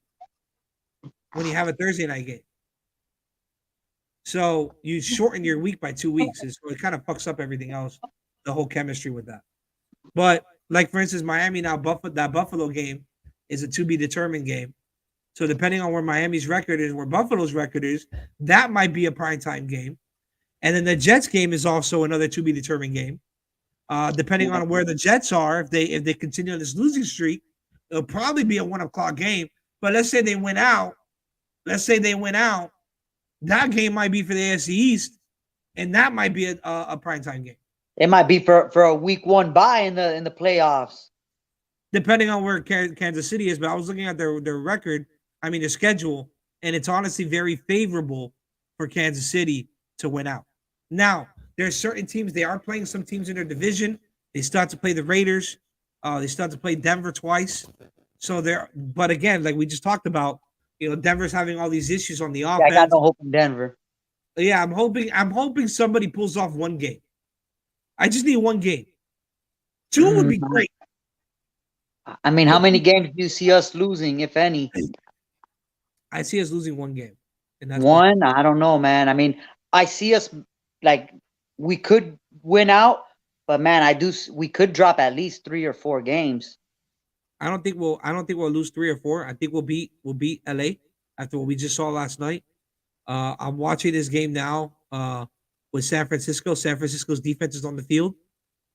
when you have a Thursday night game. So you shorten your week by 2 weeks. And so it kind of fucks up everything else, the whole chemistry with that. But like for instance, Miami now that Buffalo game is a to be determined game. So depending on where Miami's record is, where Buffalo's record is, that might be a primetime game. And then the Jets game is also another to be determined game. Depending on where the Jets are, if they continue on this losing streak, it'll probably be a 1 o'clock game. But let's say they win out. That game might be for the AFC East, and that might be a primetime game. It might be for a week 1 bye in the playoffs. Depending on where Kansas City is, but I was looking at their record, their schedule, and it's honestly very favorable for Kansas City to win out. Now, there's certain teams, they are playing some teams in their division. They start to play the Raiders. They start to play Denver twice. So but again, like we just talked about, Denver's having all these issues on the offense. Yeah, I got no hope in Denver. Yeah, I'm hoping somebody pulls off one game. I just need one game. 2 would be great. How many games do you see us losing, if any? I see us losing one game. And that's one? I don't know, man. I see us we could win out, but man, we could drop at least 3 or 4 games. I don't think we'll lose 3 or 4. I think we'll beat LA after what we just saw last night. I'm watching this game now with San Francisco. San Francisco's defense is on the field.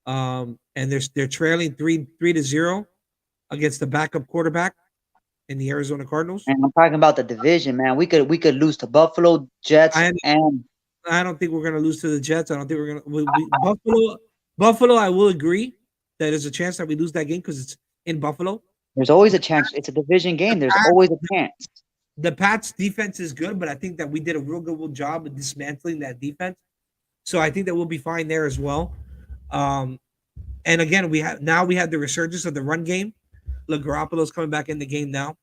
And they're trailing 3-0 against the backup quarterback in the Arizona Cardinals. And I'm talking about the division, man. We could lose to Buffalo, Jets, and I don't think we're gonna lose to the Jets. I don't think we're gonna Buffalo. I will agree that there's a chance that we lose that game because it's in Buffalo. There's always a chance. It's a division game. There's always a chance. The Pats defense is good, but I think that we did a real good job of dismantling that defense. So I think that we'll be fine there as well. And again, we have the resurgence of the run game. Garoppolo's coming back in the game now.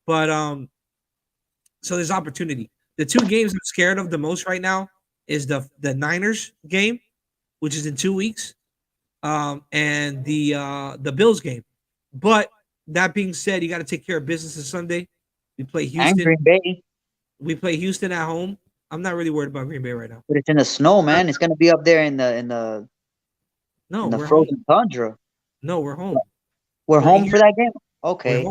But so there's opportunity. The 2 games I'm scared of the most right now is the Niners game, which is in 2 weeks, and the Bills game. But that being said, you got to take care of business this Sunday. We play Houston. And Green Bay. We play Houston at home. I'm not really worried about Green Bay right now. But it's in the snow, man. It's gonna be up there in the frozen tundra. No, we're home. We're home for that game? Okay.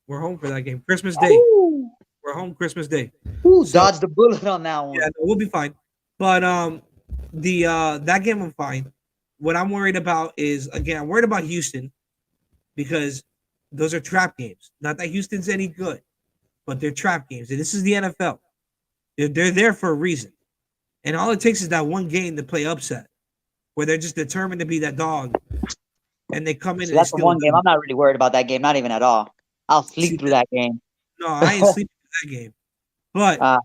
We're home for that game. Christmas Day. Ooh. We're home Christmas Day. Ooh, dodge the bullet on that one. Yeah, we'll be fine. But that game I'm fine. What I'm worried about is, again, I'm worried about Houston because those are trap games. Not that Houston's any good, but they're trap games. And this is the NFL. They're there for a reason. And all it takes is that one game to play upset where they're just determined to be that dog. And they come in and that's the one game. I'm not really worried about that game. Not even at all. I'll sleep through that game. No, I ain't sleeping through that game. But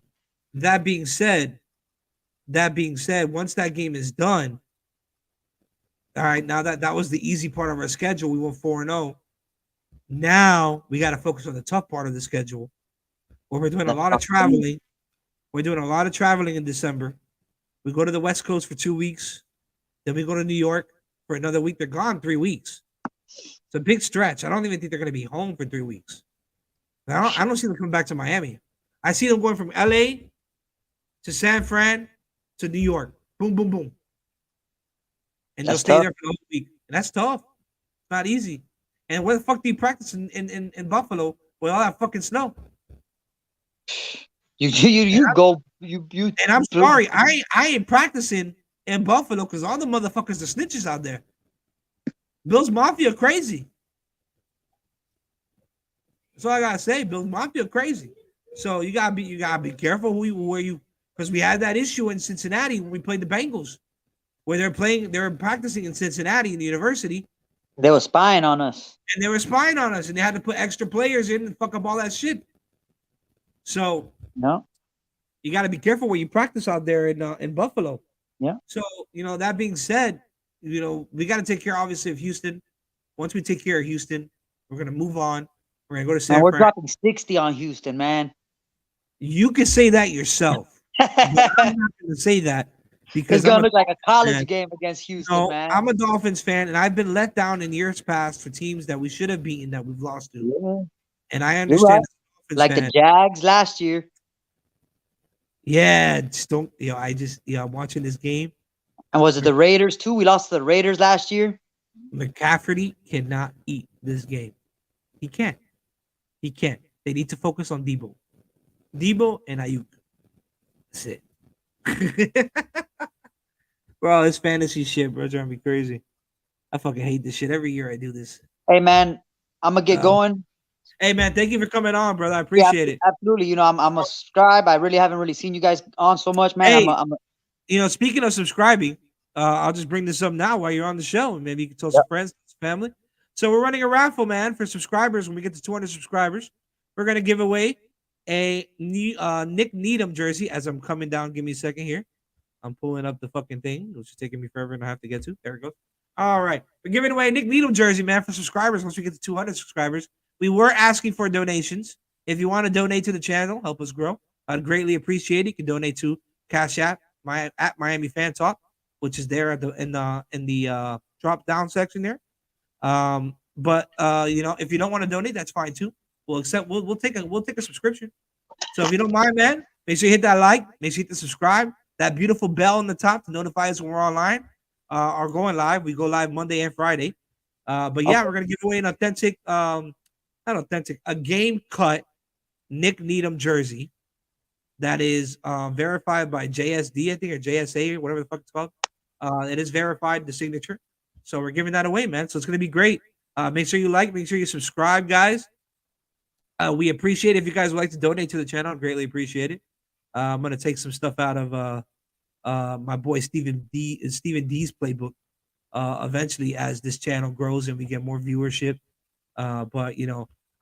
that being said, once that game is done, all right, now that was the easy part of our schedule. We went 4-0. Now we got to focus on the tough part of the schedule where we're doing a lot of traveling. We're doing a lot of traveling in December. We go to the West Coast for 2 weeks. Then we go to New York for another week. They're gone 3 weeks. It's a big stretch. I don't even think they're going to be home for 3 weeks. I don't see them coming back to Miami. I see them going from LA to San Fran to New York. Boom, boom, boom. And they'll stay there for the whole week. And that's tough. It's not easy. And where the fuck do you practice in Buffalo with all that fucking snow? You go. And I'm sorry, I ain't practicing in Buffalo because all the motherfuckers are snitches out there. Bills Mafia crazy. That's all I gotta say. Bills Mafia crazy. So you gotta be careful where you because we had that issue in Cincinnati when we played the Bengals, where they were practicing in Cincinnati in the university. They were spying on us. And they were spying on us, and they had to put extra players in and fuck up all that shit. So no. you got to be careful where you practice out there in Buffalo. Yeah. So that being said, we got to take care obviously of Houston. Once we take care of Houston, we're gonna move on. We're gonna go to San Man, we're Fran. dropping 60 on Houston, man. You can say that yourself, but I'm not gonna say that because It's I'm gonna a look like a college fan. game against Houston, No, man. I'm a Dolphins fan, and I've been let down in years past for teams that we should have beaten that we've lost to. Yeah, And I you're right. understand as a Dolphins Like fan. the Jags last year. Yeah, just don't. I'm watching this game. And was it the Raiders too? We lost to the Raiders last year. McCaffrey cannot eat this game. He can't. He can't. They need to focus on Debo and Ayuk. That's it. Bro, this fantasy shit, bro, driving me crazy. I fucking hate this shit. Every year I do this. Hey, man, I'm gonna get going. Hey, man, thank you for coming on, brother. I appreciate it. Absolutely. I'm a subscribe. I really haven't really seen you guys on so much, man. Hey, speaking of subscribing, I'll just bring this up now while you're on the show. Maybe you can tell some friends, some family. So we're running a raffle, man, for subscribers. When we get to 200 subscribers, we're gonna give away a Nick Needham jersey. As I'm coming down, give me a second here. I'm pulling up the fucking thing, which is taking me forever and I have to get to. There it goes. All right. We're giving away a Nick Needham jersey, man, for subscribers. Once we get to 200 subscribers, we were asking for donations. If you want to donate to the channel, help us grow, I'd greatly appreciate it. You can donate to Cash App, at Miamifantalk, which is there in the drop down section there. But if you don't want to donate, that's fine too. We'll take a subscription. So if you don't mind, man, make sure you hit that like, make sure you hit the subscribe, that beautiful bell on the top to notify us when we're online or going live. We go live Monday and Friday. But yeah, we're gonna give away an authentic, a game cut Nick Needham jersey that is verified by JSD, I think, or JSA, or whatever the fuck it's called. It is verified, the signature. So we're giving that away, man. So it's gonna be great. Make sure you like, make sure you subscribe, guys. We appreciate it. If you guys would like to donate to the channel, I'd greatly appreciate it. I'm gonna take some stuff out of my boy Stephen D's playbook eventually as this channel grows and we get more viewership. But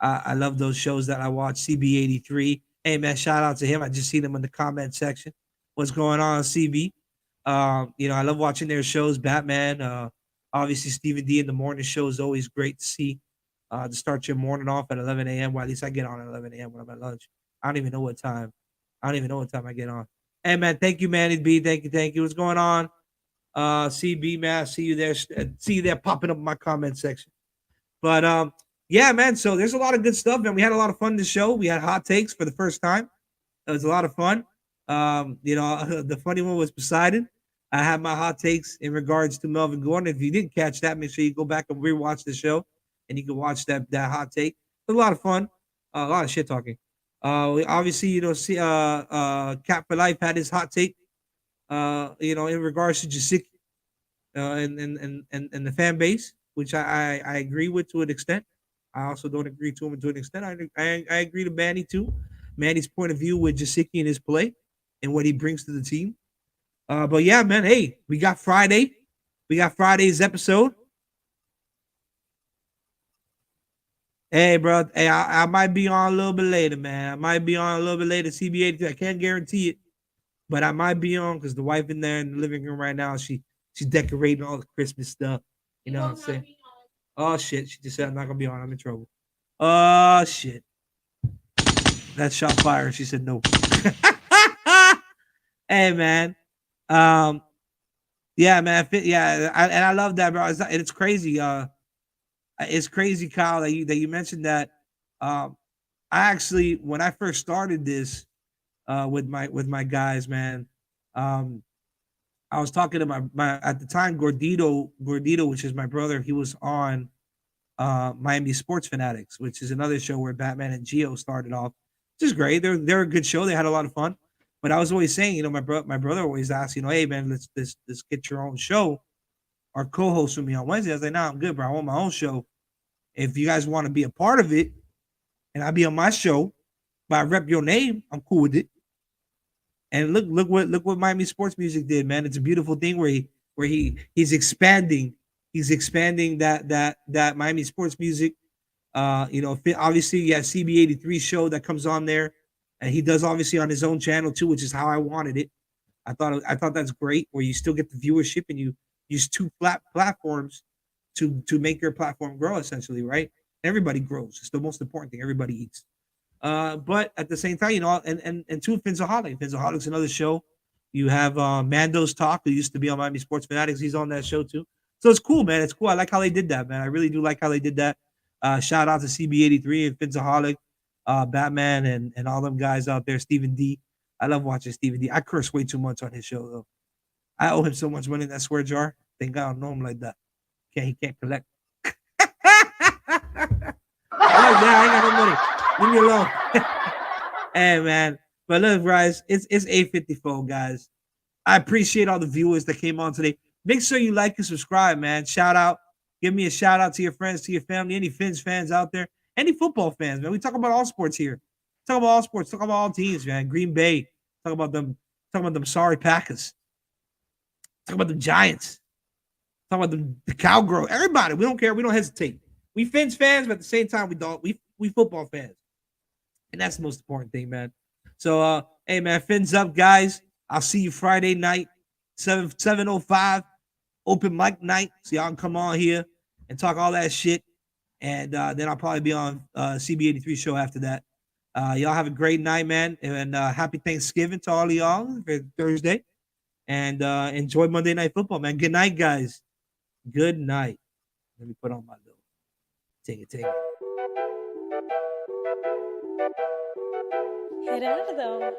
I love those shows that I watch. CB83. Hey man, shout out to him. I just seen him in the comment section. What's going on, CB? I love watching their shows. Batman. Obviously, Stephen D in the morning show is always great to see. To start your morning off at 11 a.m. Well, at least I get on at 11 a.m. when I'm at lunch. I don't even know what time. I get on. Hey man, thank you, Manny B. Thank you. What's going on? CB man, I see you there. See you there popping up in my comment section. But yeah, man. So there's a lot of good stuff, man. We had a lot of fun this show. We had hot takes for the first time. It was a lot of fun. The funny one was Poseidon. I had my hot takes in regards to Melvin Gordon. If you didn't catch that, make sure you go back and rewatch the show, and you can watch that hot take. It was a lot of fun. A lot of shit talking. We obviously, see Cat for Life had his hot take. In regards to Jasik, and the fan base, which I agree with to an extent. I also don't agree to him to an extent. I agree to Manny too. Manny's point of view with Jasicki and his play and what he brings to the team. But yeah, man, hey, we got Friday. We got Friday's episode. Hey, bro. Hey, I might be on a little bit later, man. I might be on a little bit later. CB8, I can't guarantee it, but I might be on because the wife in there in the living room right now, she's decorating all the Christmas stuff. You know what I'm saying? Oh shit! She just said I'm not gonna be on. I'm in trouble. Oh shit! That shot fire. She said no. Hey man, yeah man, I love that, bro. It's crazy. It's crazy, Kyle, that you mentioned that. I actually, when I first started this, with my guys, man, I was talking to my at the time Gordito, which is my brother. He was on Miami Sports Fanatics, which is another show where Batman and Geo started off. Which is great. They're a good show. They had a lot of fun. But I was always saying, my brother always asked, hey man, let's get your own show or co-host with me on Wednesday. I was like, nah, I'm good, bro. I want my own show. If you guys want to be a part of it, and I'll be on my show, but I rep your name, I'm cool with it. And look what Miami Sports Music did, man. It's a beautiful thing where he's expanding. He's expanding that Miami Sports Music. Obviously you have CB83 show that comes on there. and he does obviously on his own channel too, which is how I wanted it. I thought that's great, where you still get the viewership and you use two platforms to make your platform grow, essentially, right? Everybody grows. It's the most important thing. Everybody eats. But at the same time, and two, Finzaholic. Finzaholic's another show. You have Mando's Talk, who used to be on Miami Sports Fanatics. He's on that show too. So it's cool, man. It's cool. I like how they did that, man. I really do like how they did that. Shout out to CB83 and Finzaholic, Batman, and all them guys out there. Stephen D. I love watching Stephen D. I curse way too much on his show, though. I owe him so much money in that swear jar. Thank God I don't know him like that. He can't collect. I like that. I ain't got no money. Leave me alone. Hey, man. But look, guys, it's 8:54, guys. I appreciate all the viewers that came on today. Make sure you like and subscribe, man. Shout out. Give me a shout out to your friends, to your family, any Finns fans out there, any football fans, man. We talk about all sports here. Talk about all sports. Talk about all teams, man. Green Bay. Talk about them. Talk about them sorry Packers. Talk about the Giants. Talk about the Cowgirl. Everybody. We don't care. We don't hesitate. We Finns fans, but at the same time, we football fans. And that's the most important thing, man. So, hey, man, Fins up, guys. I'll see you Friday night, 7:05, open mic night. So y'all can come on here and talk all that shit. And then I'll probably be on CB83 show after that. Y'all have a great night, man. And happy Thanksgiving to all of y'all for Thursday. And enjoy Monday Night Football, man. Good night, guys. Good night. Let me put on my little. Take it. Gerardo.